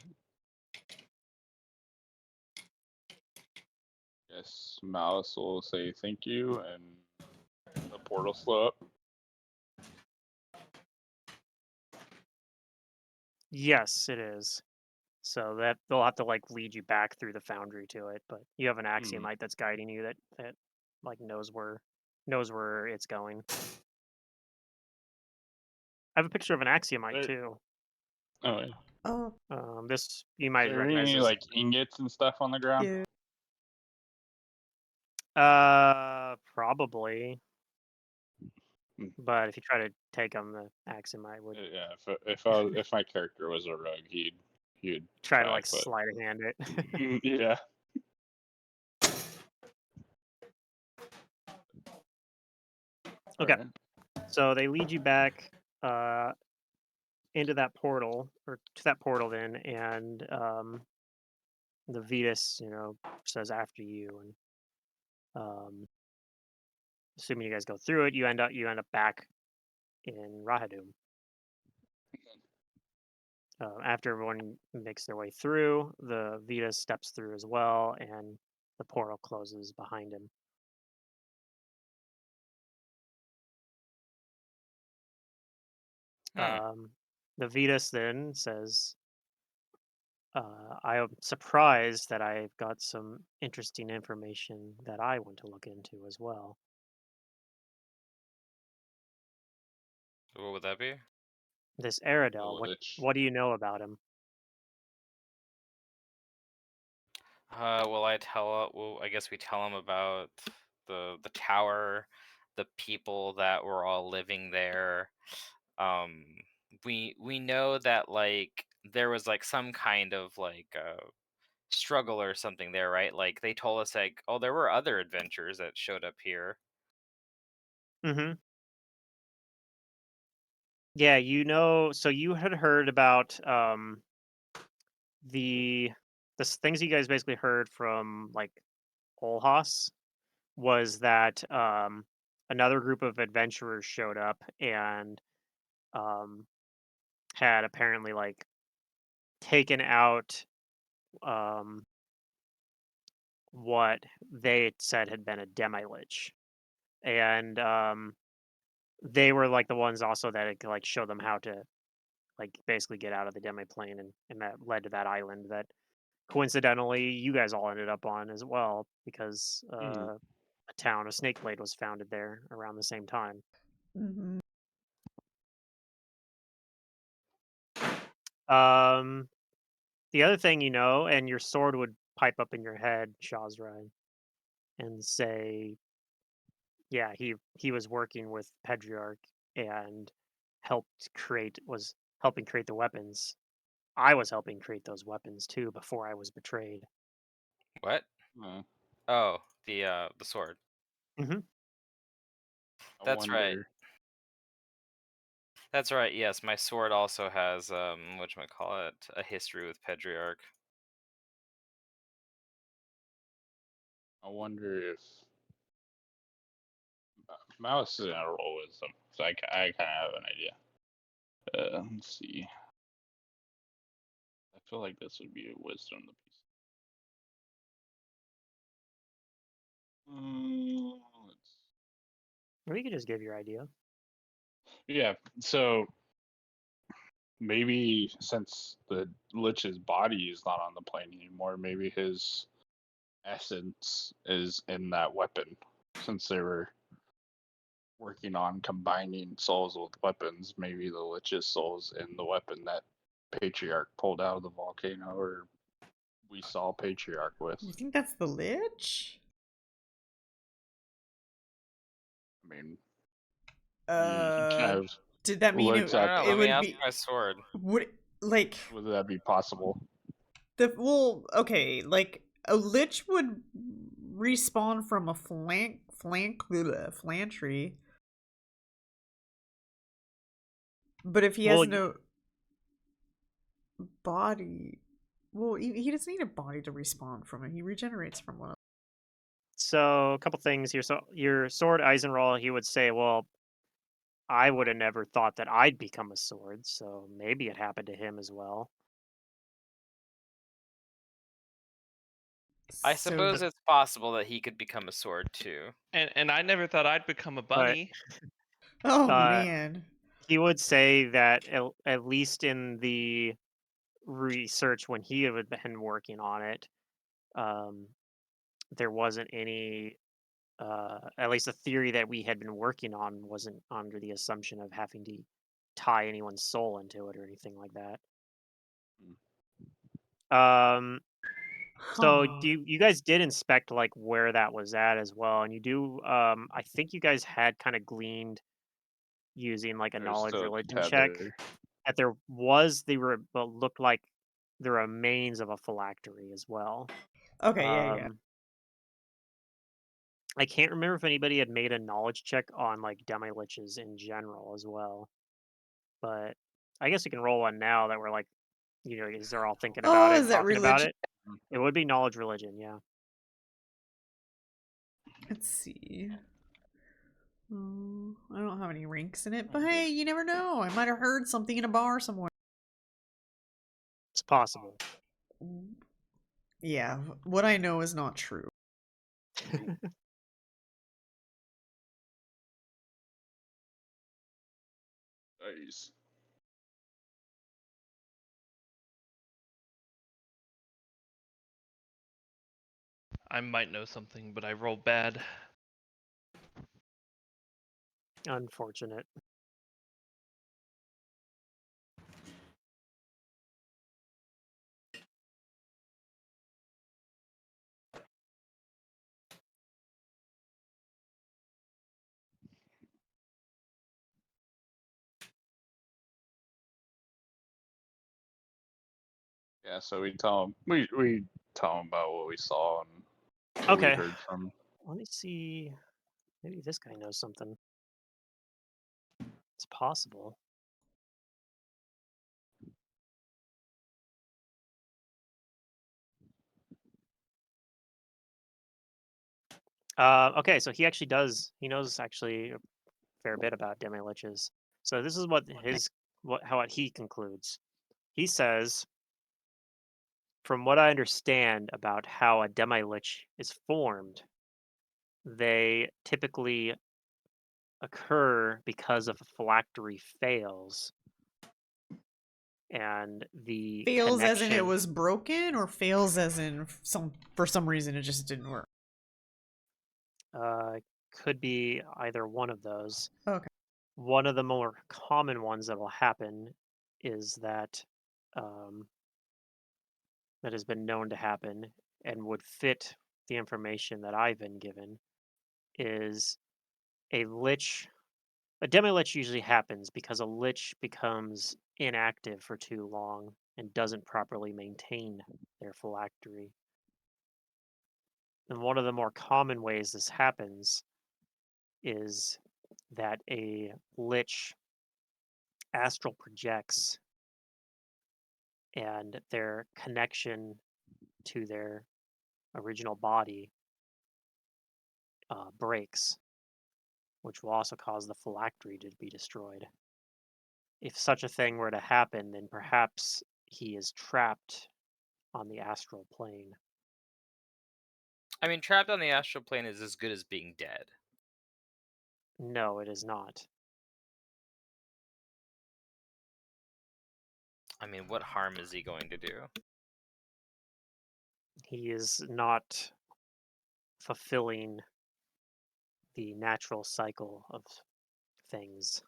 Yes, Malice will say thank you and the portal slow up. Yes, it is. So that they'll have to like lead you back through the foundry to it, but you have an axiomite that's guiding you that like knows where it's going. I have a picture of an axiomite There- too. Oh yeah. Oh, This you Is might there recognize any this. like ingots and stuff on the ground? yeah. Probably. Hmm. But if you try to take them, the axiomite would Yeah. If my character was a rogue, he'd try to like but sleight of hand it. yeah. Okay. Alright. So they lead you back into that portal or to that portal then, and the Vetus, says after you, and assuming you guys go through it, you end up back in Rahadum. After everyone makes their way through, the Vetus steps through as well, and the portal closes behind him. The Vetus then says, I am surprised that I've got some interesting information that I want to look into as well. What would that be? This Aradel, Lich. what do you know about him? Well, I guess we tell him about the tower, the people that were all living there. Um, we know that like there was like some kind of like struggle or something there, right? Like they told us like, oh, there were other adventures that showed up here. Mm-hmm. Yeah, so you had heard about the things you guys basically heard from like Olhas was that another group of adventurers showed up and um, had apparently like taken out um, what they said had been a demi-lich, and they were like the ones also that it could like show them how to like basically get out of the demi-plane, and that led to that island that coincidentally you guys all ended up on as well because a town of Snakeblade was founded there around the same time. Mm-hmm. Um, the other thing and your sword would pipe up in your head, Shazrai, and say, "Yeah, he was working with Pedriarch and was helping create the weapons. I was helping create those weapons too before I was betrayed." What? Uh, Oh, the sword. Hmm. I That's right. wonder. That's right. Yes, my sword also has whatchamacallit, a history with Pedriarch. I wonder if Mouse is in a roll wisdom, so I kind of have an idea. Let's see. I feel like this would be a wisdom the piece. Let's Or you could just give your idea. Yeah, so maybe since the Lich's body is not on the plane anymore, maybe his essence is in that weapon. Since they were working on combining souls with weapons, maybe the Lich's soul's in the weapon that Patriarch pulled out of the volcano, or we saw Patriarch with. You think that's the Lich? mean, he kind of Did that mean looks it, I at don't know. it Let me would ask be my sword. would like would that be possible? okay, like a lich would respawn from a flantry, but if he has Well, no body, well, he doesn't need a body to respawn from it. He regenerates from one. so a couple things here. So your sword Eisenroll, he would say, "Well, I would have never thought that I'd become a sword, so maybe it happened to him as well." I So suppose it's possible that he could become a sword too. And I never thought I'd become a But bunny. oh uh, man. he would say that at least in the research when he had been working on it, um, there wasn't any. At least the theory that we had been working on wasn't under the assumption of having to tie anyone's soul into it or anything like that. Um, so Huh. you guys did inspect like where that was at as well, and you do. I think you guys had kind of gleaned using like a There's knowledge still religion check tether. that there was what looked like the remains of a phylactery as well. Okay, yeah. I can't remember if anybody had made a knowledge check on like demi-liches in general as well, but I guess we can roll one now that we're like, as they're all thinking about Oh, it is and that talking about religion? it. It would be knowledge religion, yeah. Let's see. Oh, I don't have any ranks in it, but hey, you never know. I might have heard something in a bar somewhere. It's possible. Yeah, what I know is not true. Nice. I might know something, but I rolled bad. Unfortunate. Yeah, so we tell him we tell him about what we saw and who we Okay. heard from. Let me see. Maybe this guy knows something. It's possible. Okay, so he actually does. He knows actually a fair bit about demi-liches. So this is what he concludes. He says, from what I understand about how a demi-lich is formed, they typically occur because if a phylactery fails, and the Fails as in it connection was broken, or fails as in for some reason it just didn't work. could be either one of those. Okay. One of the more common ones that will happen is that that has been known to happen and would fit the information that I've been given is a lich. A demi-lich usually happens because a lich becomes inactive for too long and doesn't properly maintain their phylactery. And one of the more common ways this happens is that a lich astral projects and their connection to their original body breaks, which will also cause the phylactery to be destroyed. If such a thing were to happen, then perhaps he is trapped on the astral plane. I mean, trapped on the astral plane is as good as being dead. No, it is not. I mean, what harm is he going to do? He is not fulfilling the natural cycle of things.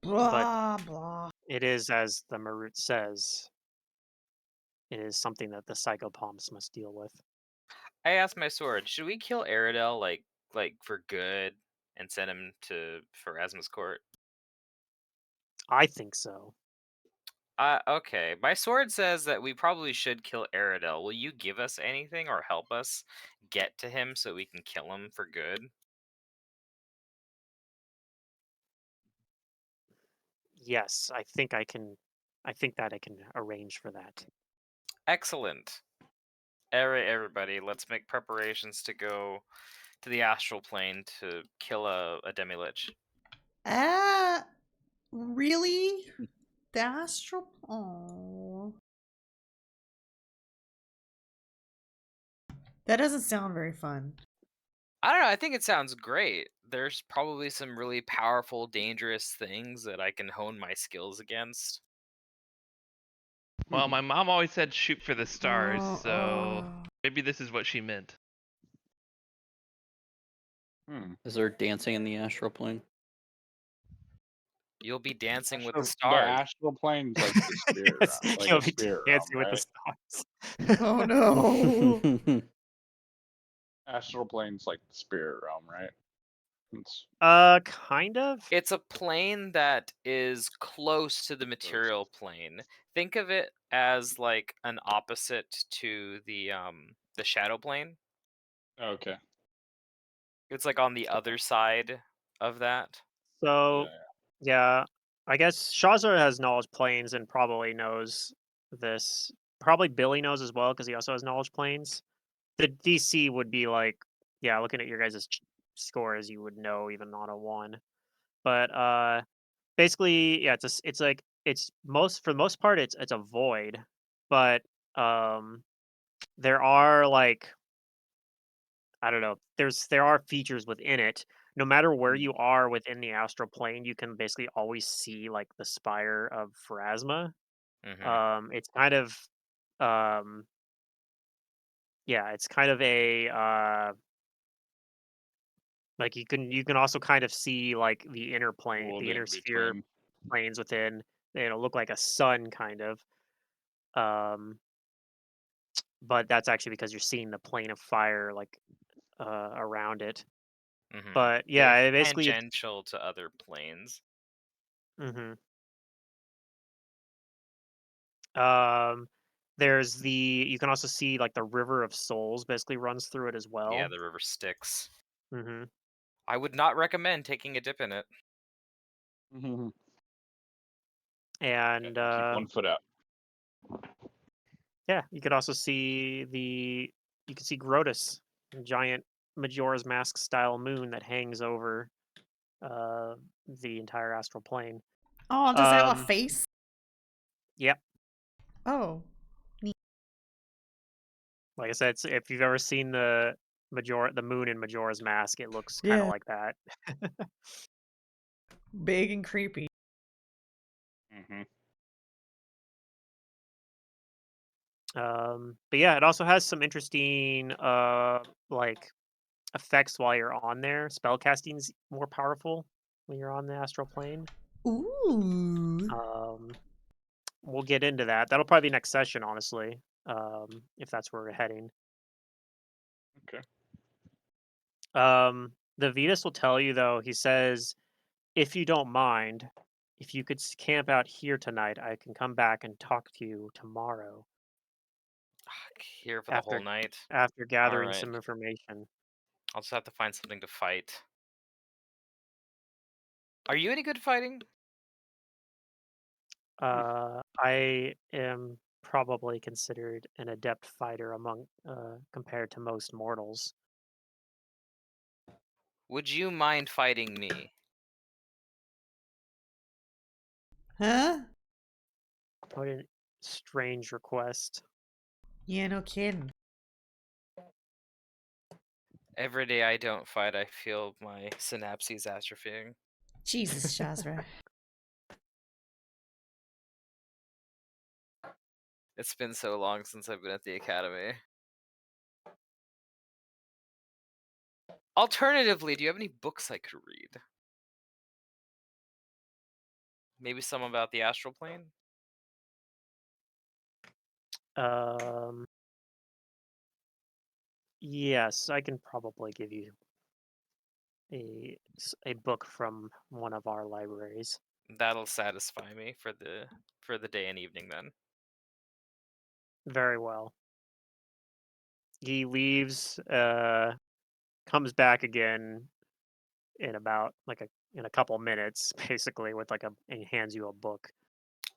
Blah blah. It is, as the Marut says, it is something that the psychopomps must deal with. I asked my sword, should we kill Aradel like for good and send him to Pharasma's court? I think so. Okay. My sword says that we probably should kill Aradel. Will you give us anything or help us get to him so we can kill him for good? Yes, I think I can. I think that I can arrange for that. Excellent. Alright, everybody, let's make preparations to go to the astral plane to kill a demi-lich. Really? The astral? Oh. That doesn't sound very fun. I don't know, I think it sounds great. There's probably some really powerful, dangerous things that I can hone my skills against. Well, my mom always said shoot for the stars, Oh, so oh. maybe this is what she meant. Is there dancing in the astral plane? You'll be dancing with the The stars. astral plane's like the spirit Yes, realm, like you'll a be spirit realm, dancing with the right? stars. Oh no. Astral plane's like the spirit realm, right? It's Kind of. It's a plane that is close to the material plane. Think of it as like an opposite to the shadow plane. okay. It's like on the other side of that. So, Yeah, yeah, I guess Shazar has knowledge planes and probably knows this. Probably Billy knows as well because he also has knowledge planes. The DC would be like, yeah, looking at your guys' scores, you would know even on a one. But basically, yeah, it's like it's most for the most part it's a void, but um, there are like I don't know. There are features within it. No matter where Mm. you are within the astral plane, you can basically always see like the spire of Pharasma. Mm-hmm. It's kind of um yeah, it's kind of a like you can also kind of see like the inner plane, World the in inner sphere between. planes within. It'll look like a sun kind of. Um, but that's actually because you're seeing the plane of fire like around it. Mm-hmm. But yeah, It's basically it's tangential to other planes. hmm Um, there's you can also see like the river of souls basically runs through it as Yeah, well. the river Styx. hmm I would not recommend taking a dip in it. Mhm. Yeah, And keep one foot out. yeah, you could also see you can see Grotus, a giant Majora's Mask style moon that hangs over uh the entire astral plane. Oh, does it have a Um, face? yep. Oh. Like I said, if you've ever seen the moon in Majora's Mask, it looks kind of Yeah. like that. Big and creepy. Hmm. But yeah, it also has some interesting like effects while you're on there. Spellcasting's more powerful when you're on the astral plane. Ooh. Um, we'll get into that. That'll probably be next session, honestly. If that's where we're heading. Okay. The Vetus will tell you though. He says, if you don't mind, if you could camp out here tonight, I can come back and talk to you tomorrow Here for the whole after night. gathering Alright. some information. I'll just have to find something to fight. Are you any good fighting? I am probably considered an adept fighter among compared to most mortals. Would you mind fighting me? Huh? What a strange request. Yeah, no kidding. Every day I don't fight, I feel my synapses atrophying. Jesus, Shazra. It's been so long since I've been at the academy. Alternatively, do you have any books I could read? Maybe some about the astral plane? Um, Yes, I can probably give you a book from one of our libraries. That'll satisfy me for the day and evening then. Very well. He leaves, comes back again in about like in a couple minutes, basically, with like and he hands you a book,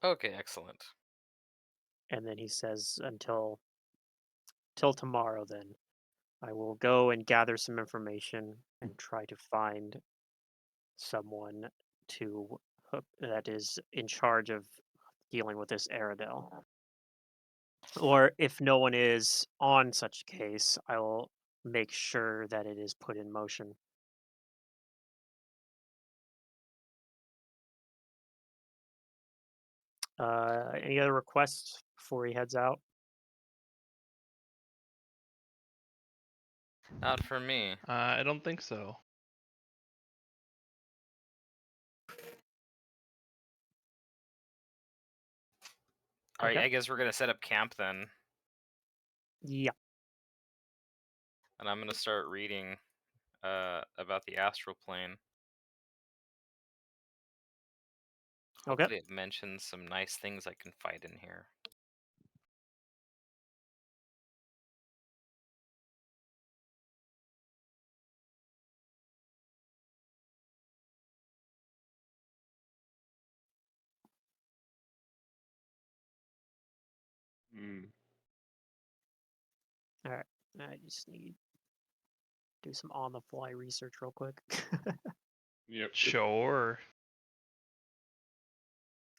Okay, excellent. and then he says, "Until till tomorrow, then I will go and gather some information and try to find someone to that is in charge of dealing with this Aradel. Or if no one is on such a case, I will make sure that it is put in motion." Any other requests before he heads out? Not for me. I don't think so. All right, Okay. I guess we're gonna set up camp then, Yeah. and I'm gonna start reading about the astral plane. Okay. Hopefully, it mentions some nice things I can fight in here. Mm. All right. I just need to do some on the fly research real quick. Yep. Sure.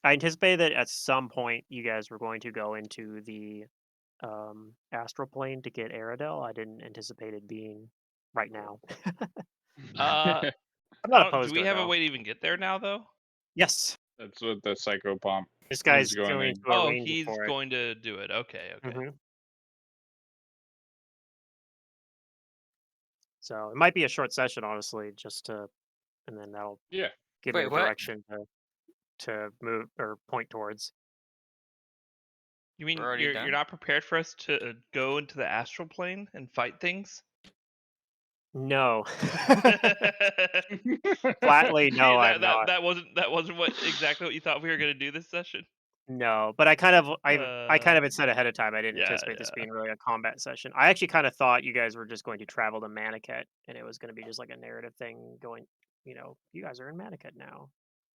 I anticipate that at some point you guys were going to go into the astral plane to get Aradel. I didn't anticipate it being right now. Uh, I'm I not don't. Do opposed we to it have a though. way to even get there now, though? Yes, That's what the psychopomp this is guy's going going to. to Oh, arrange it he's for it. going to do it. Okay. Okay. hmm So it might be a short session, honestly, just to, and then that'll Yeah. give you Wait, a what? direction to move or point towards. You We're mean already you're done? not prepared for us to go into the astral plane and fight things? No, flatly, no, I'm that not. that wasn't what exactly what you thought we were gonna do this session. No, but I kind of Uh, had said ahead of time I didn't yeah, anticipate this yeah. being really a combat session. I actually kind of thought you guys were just going to travel to Maniket and it was going to be just like a narrative thing going, you guys are in Maniket now.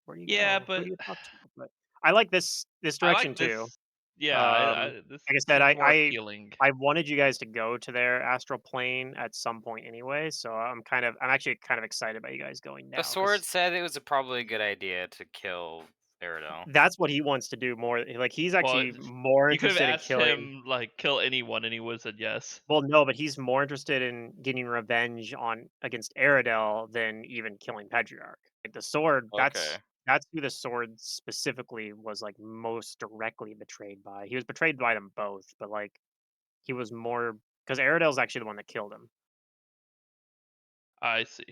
Where do you Yeah, go? Who but do you talk to? But I like this I direction like too. this. Yeah, this Like I said, seems more appealing. I wanted you guys to go to their astral plane at some point anyway, so I'm actually kind of excited about you guys going The now sword because said it was probably a good idea to kill Aradel. that's what he wants to do more. Like he's Well, actually more you could have interested in asked killing. him like kill anyone, and he would have said yes. Well, no, but he's more interested in getting revenge on against Aradel than even killing Pedriarch. Like the sword, Okay. that's who the sword specifically was like most directly betrayed by. He was betrayed by them both, but like he was more because Aradel's actually the one that killed him. I see.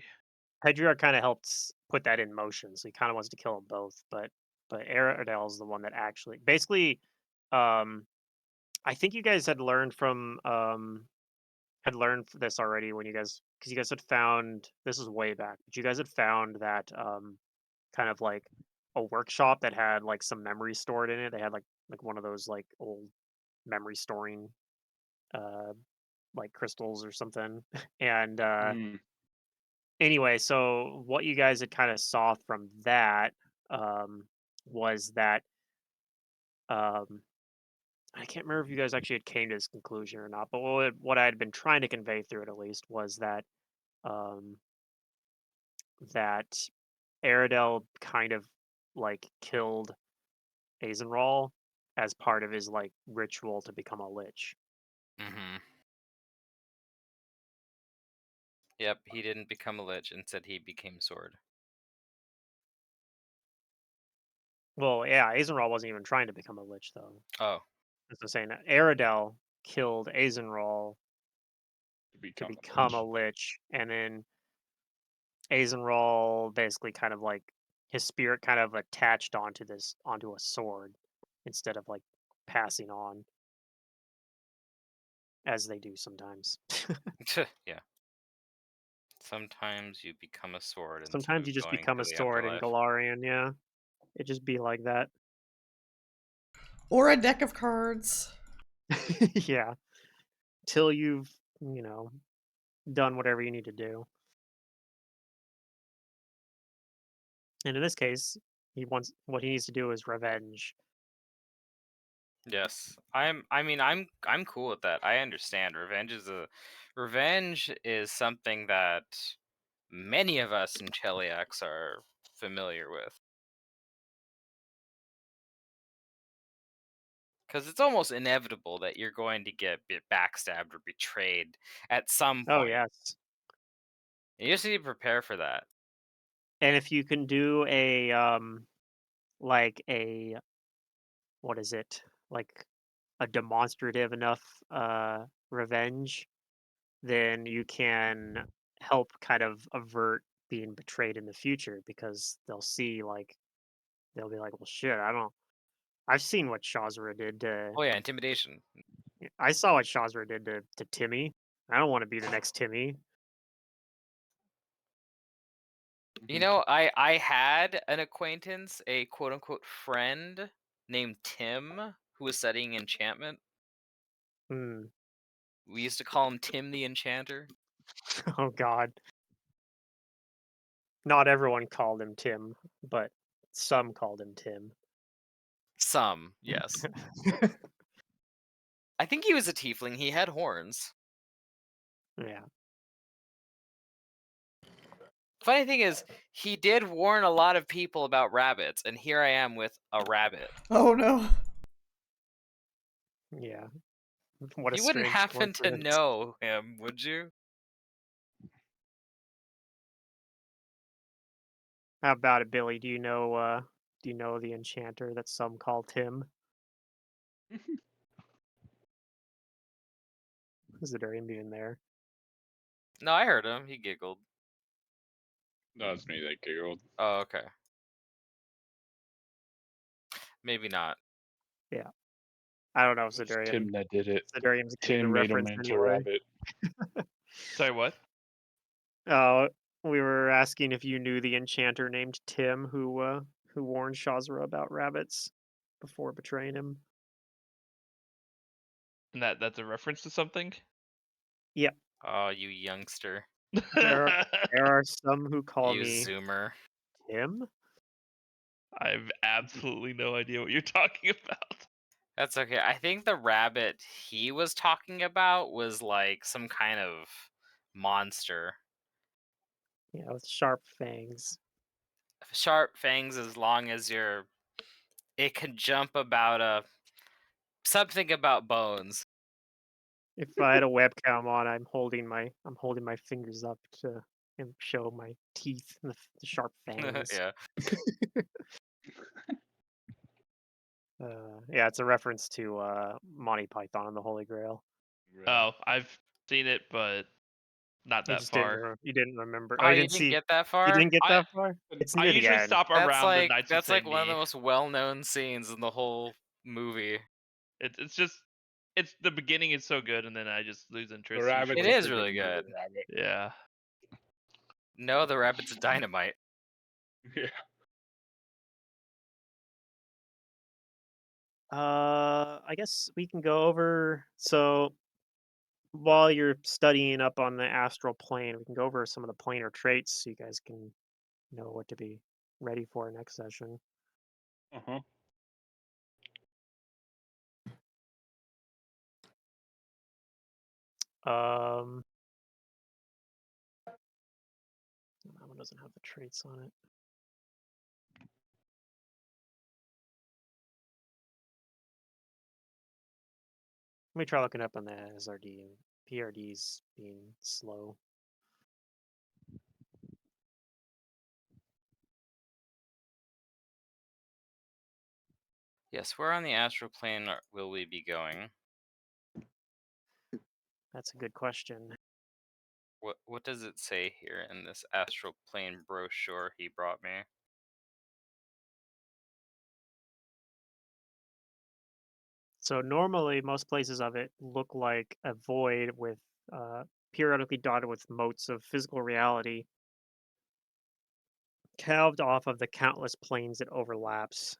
Pedriarch kind of helped put that in motion, so he kind of wants to kill them both. But Aradel's the one that actually basically. Um, I think you guys had learned this already when you guys because you guys had found this is way back, but you guys had found that kind of like a workshop that had like some memory stored in it. They had like one of those like old memory storing uh like crystals or something. And Mm. anyway, so what you guys had kind of saw from that was that um I can't remember if you guys actually had came to this conclusion or not, but what I had been trying to convey through it at least was um, that Aradel kind of like killed Azenrall as part of his like ritual to become a lich. Mm-hmm. Yep, he didn't become a lich. Instead, he became sword. Well, yeah, Azenrall wasn't even trying to become a lich though. Oh, That's what I'm saying. Aradel killed Azenrall To to become a become a lich. lich, and then Azenrall basically kind of like his spirit kind of attached onto a sword instead of like passing on. as they do sometimes. Yeah. Sometimes you become a sword instead Sometimes of you just going become to a the sword in afterlife. Galarian, yeah. It just be like that. Or a deck of cards. Yeah. Till you've, you know, done whatever you need to do. And in this case, what he needs to do is revenge. Yes. I'm cool with that. I understand. Revenge is something that many of us in Cheliax are familiar with. Because it's almost inevitable that you're going to get backstabbed or betrayed at some Oh point. yes. You just need to prepare for that. And if you can do a like a what is it? Like a demonstrative enough revenge, then you can help kind of avert being betrayed in the future because they'll be like, well shit, I've seen what Shazra did to Oh yeah, intimidation. I saw what Shazra did to Timmy. I don't want to be the next Timmy. You know, I had an acquaintance, a quote unquote friend named Tim, who was studying enchantment. Hmm. We used to call him Tim the Enchanter. Oh god. Not everyone called him Tim, but some called him Tim. Some, yes. I think he was a tiefling. He had horns. Yeah. Funny thing is, he did warn a lot of people about rabbits, and here I am with a rabbit. Oh no. Yeah. What a You wouldn't strange happen to coincidence. know him, would you? How about it, Billy? Do you know the enchanter that some call Tim? Is it Indian there? No, I heard him. He giggled. That was me that giggled. Oh, okay. Maybe not. Yeah. I don't know if It was Tim that did it. Zidarium's getting the Tim made him reference into a anyway. rabbit. Sorry, what? Oh, we were asking if you knew the enchanter named Tim who warned Shazra about rabbits before betraying him. And that's a reference to something? Yep. Oh, you youngster. There there are some who call You me zoomer. Tim. I have absolutely no idea what you're talking about. That's okay. I think the rabbit he was talking about was like some kind of monster. Yeah, with sharp fangs. Sharp fangs as long as you're. It can jump about something about bones. If I had a webcam on, I'm holding my fingers up to and show my teeth and the sharp fangs. Yeah. Yeah, it's a reference to Monty Python and the Holy Grail. Right. Oh, I've seen it, but not that far. You didn't remember. Oh, Oh, you you didn't didn't see. get that You far? didn't get I that far. It's I near the usually end. stop around the Knights of That's like Saint one of the Denis. most well-known scenes in the whole movie. It's just the beginning is so good, and then I just lose The interest rabbit's It a usually. is freaking really good. good rabbit. Yeah. No, the rabbit's dynamite. Yeah. I guess we can go over. So while you're studying up on the astral plane, we can go over some of the planar traits so you guys can know what to be ready for next session. Uh-huh. Um, that one doesn't have the traits on it. Let me try looking up on the SRD and PRDs being slow. Yes, where on the astral plane will we be going? That's a good question. What does it say here in this astral plane brochure he brought me? So normally, most places of it look like a void with periodically dotted with motes of physical reality carved off of the countless planes it overlaps.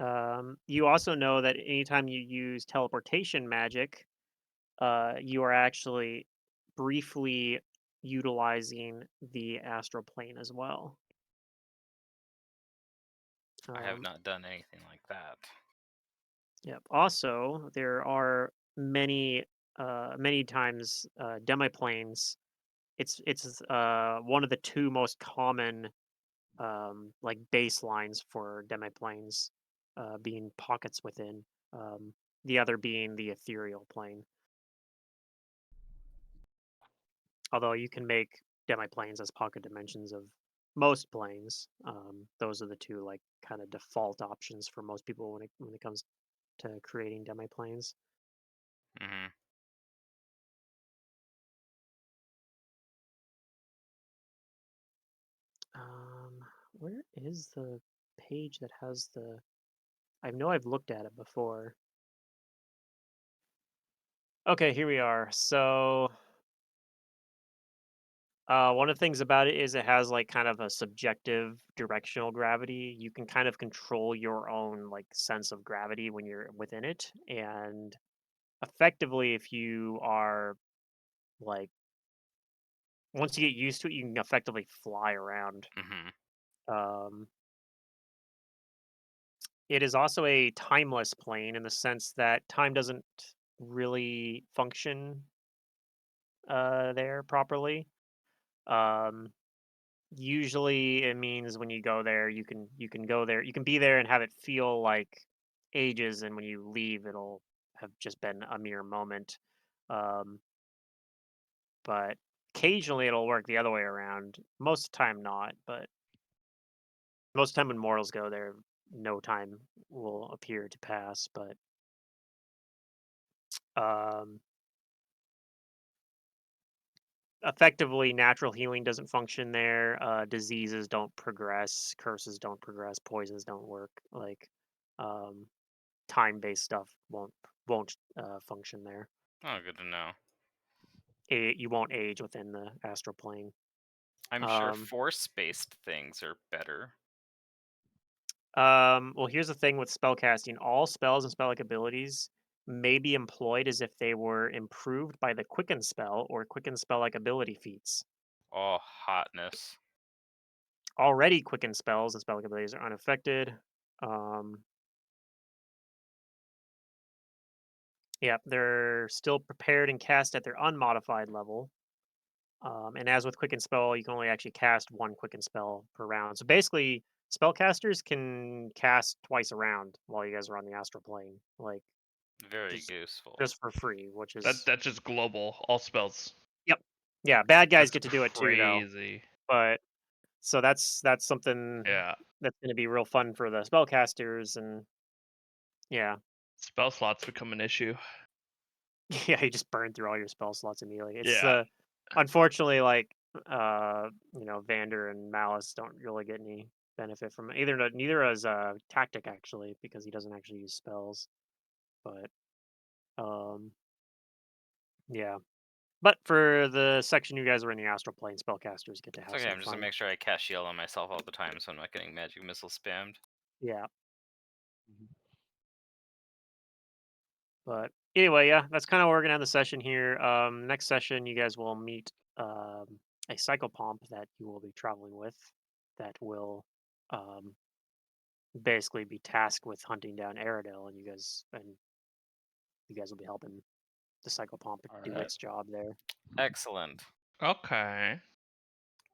You also know that anytime you use teleportation magic, you are actually briefly utilizing the astral plane as well. I have Um, not done anything like that. yep. Also, there are many times demiplanes. It's one of the two most common like baselines for demiplanes, being pockets within. The other being the ethereal plane. Although you can make demiplanes as pocket dimensions of most planes. Those are the two like kind of default options for most people when it comes to creating demiplanes. Hmm. Where is the page that has the? I know I've looked at it before. Okay, here we are. So one of the things about it is it has like kind of a subjective directional gravity. You can kind of control your own like sense of gravity when you're within it, and effectively, if you are like once you get used to it, you can effectively fly around. Hmm. Um, it is also a timeless plane in the sense that time doesn't really function there properly. Um, Usually, it means when you go there, you can go there, you can be there and have it feel like ages, and when you leave, it'll have just been a mere moment. Um, but occasionally, it'll work the other way around. Most of the time, not. But most of the time, when mortals go there, no time will appear to pass. But um, effectively, natural healing doesn't function there. Diseases don't progress, curses don't progress, poisons don't work. Like um, time-based stuff won't function there. Oh, good to know. You won't age within the astral plane. I'm sure Um, force-based things are better. well, here's the thing with spellcasting: all spells and spell-like abilities may be employed as if they were improved by the quicken spell or quicken spell-like ability feats. Oh, hotness. Already, quicken spells and spell-like abilities are unaffected. Um, yeah, they're still prepared and cast at their unmodified level. And as with Quicken Spell, you can only actually cast one Quicken Spell per round. So basically, spellcasters can cast twice a round while you guys are on the astral plane, like Very just useful. just for free, which That is that's just global. All spells. yep, yeah. Bad guys That's get to do it too, though. crazy. But so that's something Yeah. that's going to be real fun for the spellcasters, and yeah, Spell slots become an issue. yeah. You just burn through all your spell slots immediately. It's Yeah. unfortunately like Vander and Malice don't really get any benefit from it. Neither does Tactic actually, because he doesn't actually use spells. But um yeah. But for the section you guys are in the astral plane, spellcasters get to It's have okay, some I'm just gonna fun. make sure I cast shield on myself all the time so I'm not getting magic missile spammed. Yeah. Mhm. But anyway, yeah, that's kind of where we're gonna end the session here. Next session you guys will meet a psychopomp that you will be traveling with that will um basically be tasked with hunting down Aradel, and you guys will be helping the psychopomp All do right. its job there. Excellent. Okay.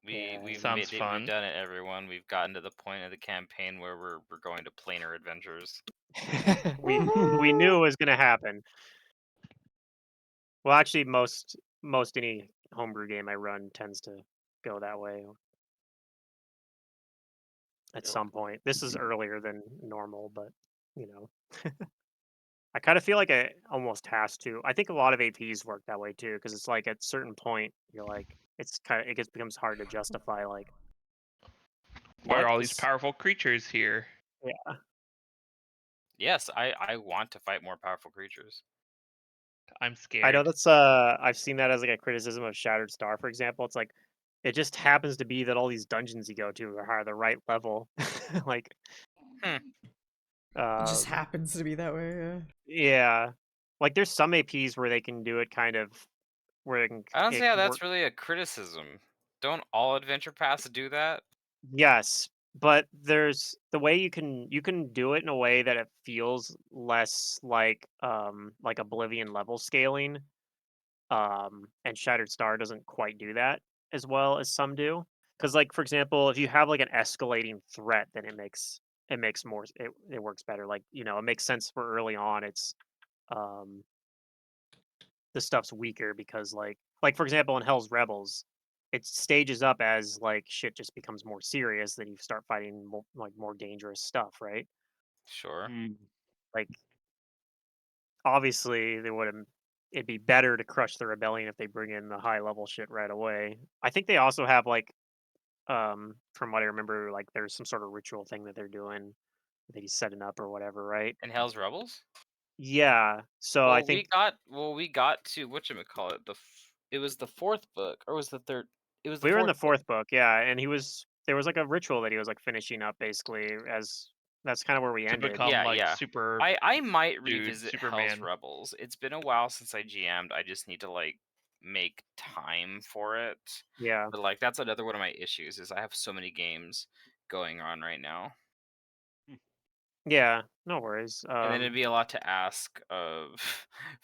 We've And Sounds made it. We've fun. done it, everyone. We've gotten to the point of the campaign where we're going to planar adventures. we knew it was gonna happen. Well, actually, most any homebrew game I run tends to go that way at Yep. some point. This is earlier than normal, but you know, I kind of feel like it almost has to. I think a lot of APs work that way too, because it's like at certain point you're like, becomes hard to justify like Why are what all these this. powerful creatures here? Yeah. Yes, I want to fight more powerful creatures. I'm I know scared. that's I've seen that as like a criticism of Shattered Star, for example. It's like it just happens to be that all these dungeons you go to are the right level. Like Hmm. It just um happens to be that way. Yeah. yeah. Like there's some APs where they can do it kind of where I don't see it how can work. that's really a criticism. Don't all adventure paths do that? Yes, but there's the way you can do it in a way that it feels less like Oblivion level scaling. And Shattered Star doesn't quite do that as well as some do. Because, like, for example, if you have like an escalating threat, then it makes more it works better. Like, it makes sense for early on. It's um the stuff's weaker because like for example in Hell's Rebels, it stages up as like shit just becomes more serious. Then you start fighting more dangerous stuff, right? Sure. Mm. Like obviously they would have it'd be better to crush the rebellion if they bring in the high level shit right away. I think they also have like from what I remember, like there's some sort of ritual thing that they're doing that he's setting up or whatever, right? In Hell's Rebels? Yeah. So I Well, think we got to whatchamacallit, it was the fourth book, or was the third? It was the we were in fourth the book. fourth book, yeah, and there was like a ritual that he was like finishing up basically as that's kind of where we To ended. become Yeah, like yeah. super I might dude, revisit Hell's Superman. Rebels. It's been a while since I GM'd. I just need to like make time for it. Yeah. But like that's another one of my issues is I have so many games going on right now. Yeah, no worries. And then it'd be a lot to ask of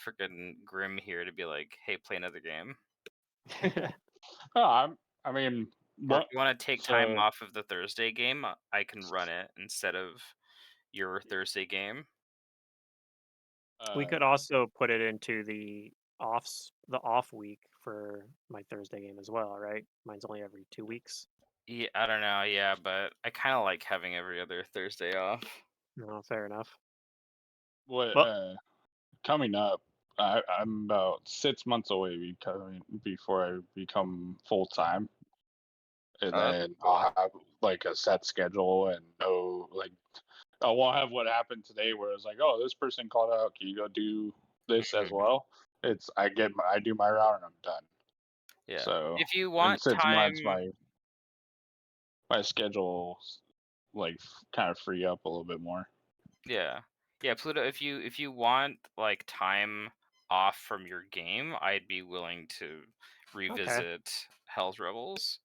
freaking Grim here to be like, "Hey, play another game." Oh, I mean, Or if what? you want to take time So, off of the Thursday game, I can run it instead of your Thursday game. We uh, could also put it into the off week for my Thursday game as well, right? Mine's only every 2 weeks. Yeah, I don't know. Yeah, but I kind of like having every other Thursday off. No, fair enough. what? Well, Coming up, I'm about 6 months away becoming before I become full time, and Oh, that's then cool. I'll have like a set schedule and no like I won't have what happened today where it's like, oh, this person called out, can you go do this as Mhm. well? It's I do my round and I'm done. Yeah. So If you in want 6 months, time, my schedule like kind of free up a little bit more. yeah, yeah, Pluto. If you want like time off from your game, I'd be willing to okay. revisit Hell's Rebels,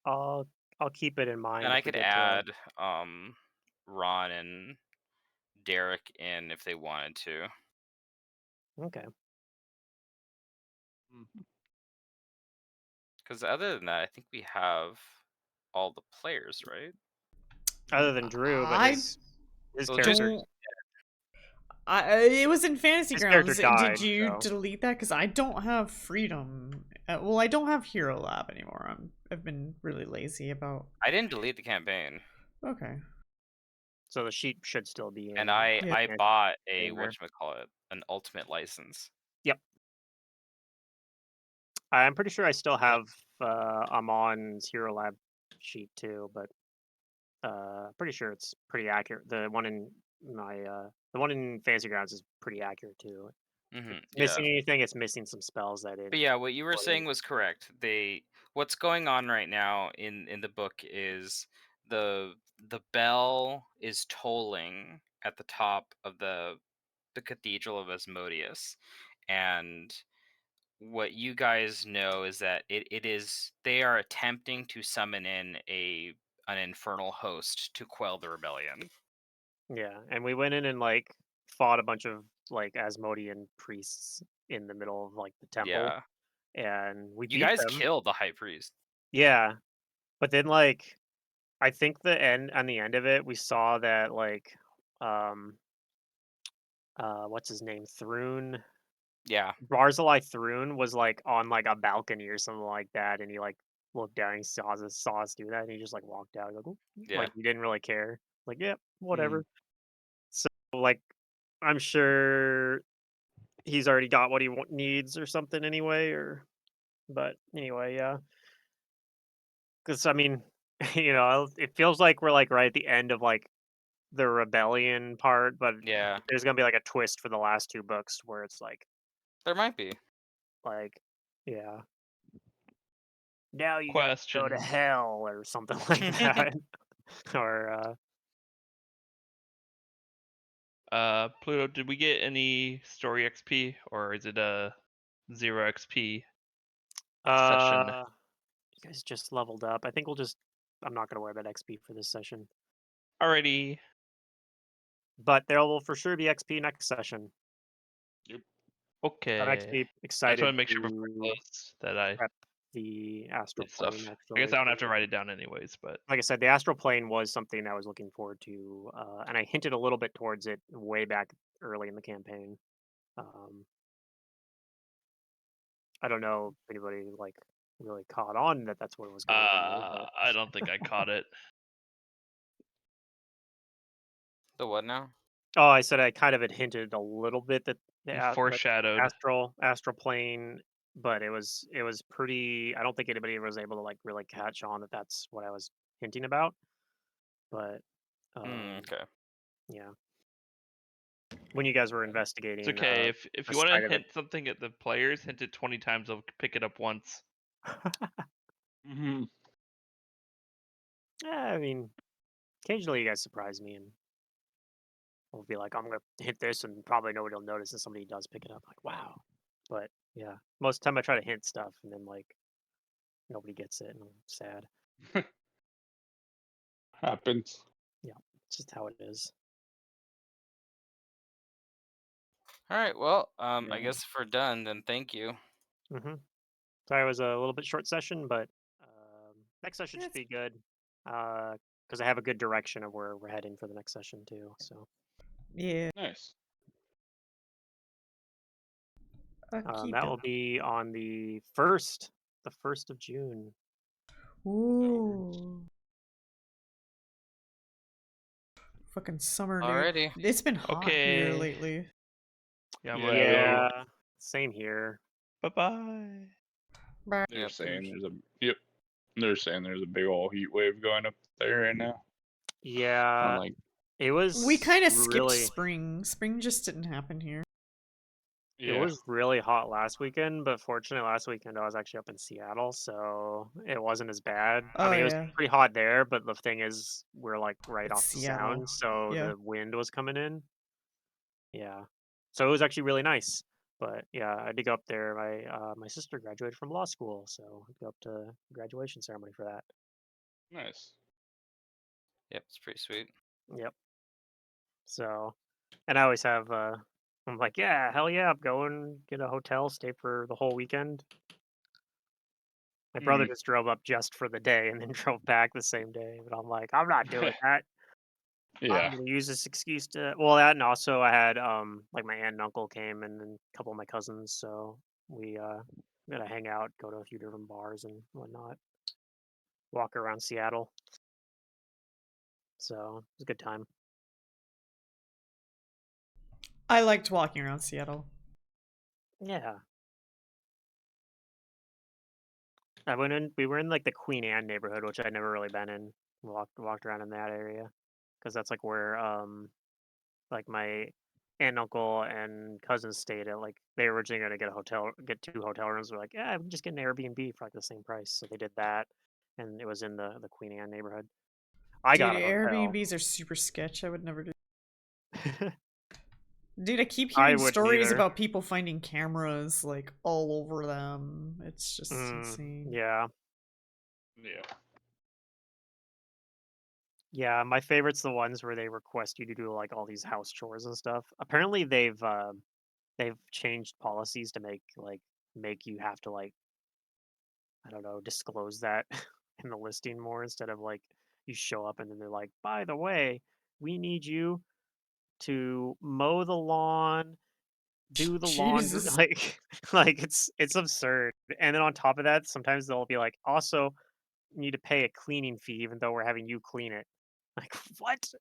I'll I'll keep it in and mind I if we could get to add Ron and Derek in if they wanted to. okay. Mhm. Because other than that, I think we have all the players, right? Other than Drew, but I his Well, just character don't. It was in Fantasy his character Grounds. Did died, you so delete that? Because I don't have Freedom. Well, I don't have Hero Lab anymore. I've been really lazy about. I didn't delete the campaign, Okay. the sheet should still be and in I Yeah. I Fantasy bought a Gamer. whatchamacallit, an ultimate license. Yep. I'm pretty sure I still have Amon's Hero Lab sheet too, but pretty sure it's pretty accurate. The one in Fantasy Grounds is pretty accurate too. If it's Yeah. missing anything, it's missing some spells that it But yeah, what you were put in. saying was correct. What's going on right now in the book is the bell is tolling at the top of the Cathedral of Asmodeus, and what you guys know is that it is they are attempting to summon in an infernal host to quell the rebellion. Yeah, and we went in and like fought a bunch of like Asmodean priests in the middle of like the temple, Yeah, and we you beat guys them. killed the high priest. Yeah, but then like I think the end of it, we saw that like um what's his name, Thrune, Yeah, Barzillai Thrune was like on like a balcony or something like that, and he like looked down, and he saw us do that, and he just like walked out like, "Oop," yeah. like he didn't really care, like yeah, Mm. whatever. So like I'm sure he's already got what he needs or something anyway, or but anyway, yeah. Because I mean, it feels like we're like right at the end of like the rebellion part, but Yeah, there's gonna be like a twist for the last 2 books where it's there might be. yeah. Now you got to go to Question. hell or something like that. Or Pluto, did we get any story XP or is it a 0 XP session? you guys just leveled up. I think I'm not gonna worry about XP for this session. Alrighty. But there will for sure be XP next session. I'm Okay. actually I just excited want to make sure before I to close that I prep the astral get plane. stuff. I Actually, guess I don't have to write it down anyways, but like I said, the astral plane was something I was looking forward to, and I hinted a little bit towards it way back early in the campaign. Um, I don't know if anybody like really caught on that that's what it was going to be. But I don't think I caught it. The what now? oh, I said I kind of had hinted a little bit that You the foreshadowed. astral plane, but it was pretty. I don't think anybody was able to like really catch on that that's what I was hinting about. But Okay. yeah, when you guys were It's investigating, okay. If the you want to side of it. hint something at the players, hint it 20 times. I'll pick it up once. Mhm. Yeah, I mean, occasionally you guys surprise me and I'll be like, I'm gonna hit this and probably nobody will notice, and somebody does pick it up. Like, wow. But yeah, most of the time I try to hint stuff and then like nobody gets it and I'm sad. Happens. Yeah, it's just how it is. All right. Well, I Yeah. guess if we're done, then thank you. Mm-hmm. Sorry, it was a little bit short session, but next session should It's- be good. Because I have a good direction of where we're heading for the next session too. So Yeah. Nice. I'll keep that it. will be on the first of June. Ooh. Fucking summer, dude. Alrighty. It's been hot here Okay. lately. Yeah, I'm Yeah, gonna they- go. Yeah, same here. Bye bye. They're Yep. saying they're saying there's a big old heat wave going up there right now. I'm Yeah, like, it was We kind of skipped really spring. Spring just didn't happen here. it yeah, was really hot last weekend, but fortunately last weekend I was actually up in Seattle, so it wasn't as bad. I Oh mean, it was yeah, pretty hot there, but the thing is we're like right it's off the Seattle. sound, so Yeah. the wind was coming in. Yeah. So it was actually really nice. But yeah, I did go up there. My sister graduated from law school, so I go up to graduation ceremony for that. nice. Yep. It's pretty sweet. Yep. So, and I always have I'm like, yeah, hell yeah, I'm going get a hotel, stay for the whole weekend. My brother Mhm. just drove up just for the day and then drove back the same day. But I'm like, I'm not doing that. I'm Yeah, gonna use this excuse to that, and also I had like my aunt and uncle came and then a couple of my cousins, so we gonna hang out, go to a few different bars and whatnot, walk around Seattle. So it was a good time. I liked walking around Seattle. Yeah. We were in like the Queen Anne neighborhood, which I'd never really been in. Walked around in that area because that's like where like my aunt and uncle and cousins stayed at. Like they were originally gonna get 2 hotel rooms. We're like, yeah, we can just get an Airbnb for like the same price. So they did that, and it was in the Queen Anne neighborhood. I Dude, got a hotel. Airbnbs are super sketch. I would never do. Dude, I keep I hearing wouldn't stories either. about people finding cameras like all over them. It's just insane. Yeah, yeah. yeah. My favorite's the ones where they request you to do like all these house chores and stuff. Apparently, they've changed policies to make you have to like I don't know disclose that in the listing more instead of like you show up and then they're like, by the way, we need you to mow the lawn, do the laundry, Jesus. like it's absurd. And then on top of that, sometimes they'll be like, also need to pay a cleaning fee even though we're having you clean it. Like what?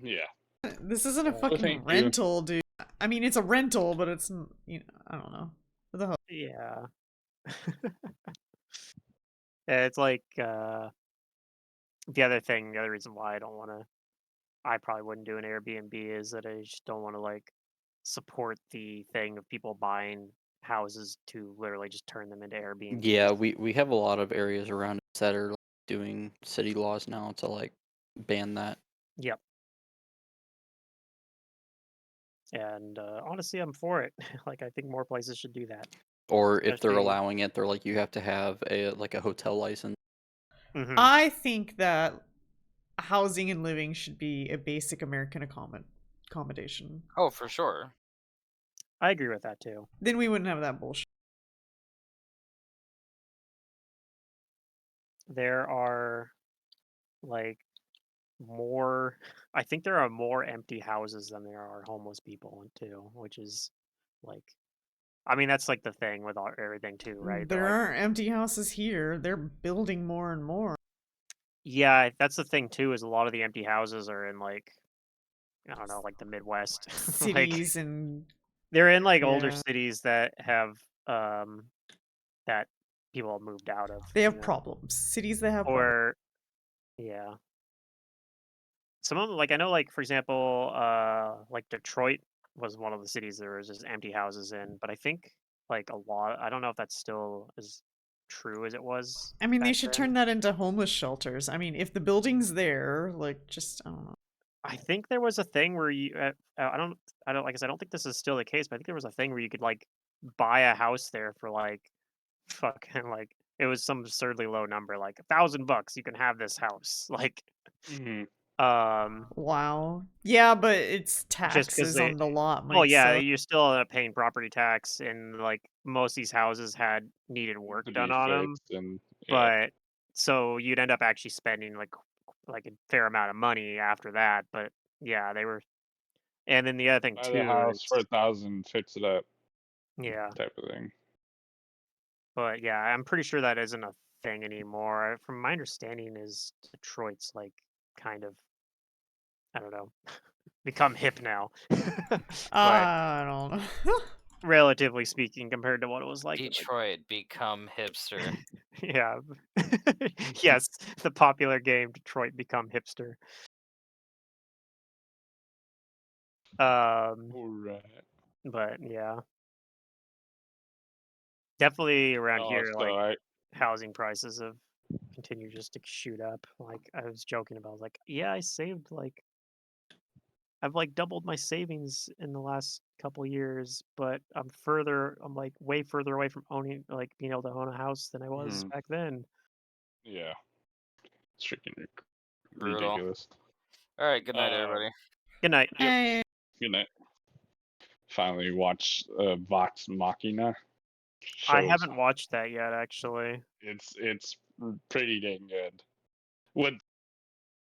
Yeah. This isn't a Uh, Well, thank fucking you. rental, dude. I mean, it's a rental, but it's I don't know. What the hell? Yeah. Yeah, it's like the other reason why I don't want to I probably wouldn't do an Airbnb is that I just don't want to like support the thing of people buying houses to literally just turn them into Airbnbs. Yeah, we have a lot of areas around us that are like, doing city laws now to like ban that. Yep. And honestly, I'm for it. Like, I think more places should do that. Or if they're Especially, allowing it, they're like you have to have a like a hotel license. Mhm. I think that housing and living should be a basic American accommodation. Oh, for sure. I agree with that too. Then we wouldn't have that bullshit. There are like more. I think there are more empty houses than there are homeless people too, which is like. I mean, that's like the thing with everything too, right? They're There like, aren't empty houses here. They're building more and more. yeah, that's the thing too. Is a lot of the empty houses are in like I don't know, like the Midwest. Like Cities and they're in like older yeah. cities that have that people have moved out of, They you have know, problems. Cities that have problems. or yeah. Some of them, like I know, like for example, like Detroit was one of the cities there was just empty houses in, but I think like a lot. I don't know if that's still as true as it was I mean, they back should then. turn that into homeless shelters. I mean, if the building's there, like, just I don't know. I think there was a thing where you, I don't, like I said, I don't think this is still the case, but I think there was a thing where you could like buy a house there for like fucking like it was some absurdly low number, like $1,000. You can have this house, like Hmm. Wow. Yeah, but it's just because taxes they. on the lot Well, might yeah, suck. you're still paying property tax, and like most of these houses had needed work To done be on them, fixed and yeah. but so you'd end up actually spending like a fair amount of money after that. But yeah, they were, and then the other thing Buy the too house for is 1,000, fix it up, yeah, type of thing. but yeah, I'm pretty sure that isn't a thing anymore. From my understanding, is Detroit's like kind of I don't know become hip now, but I don't know. relatively speaking, compared to what it was like in like Detroit become hipster. yeah. Yes, the popular game Detroit Become Hipster. Alright. But yeah, definitely around here, Also, like I housing prices have continued just to shoot up. Like I was joking about, like, yeah, I saved like I've like doubled my savings in the last couple years, but I'm like way further away from owning like being able to own a house than I was mhm, back then. yeah, it's freaking Brutal. ridiculous. All right. Good night, Um, everybody. Good night. yep. Hey. Good night. Finally watched Vox Machina. I Shows haven't watched that yet, actually. it's pretty dang good. What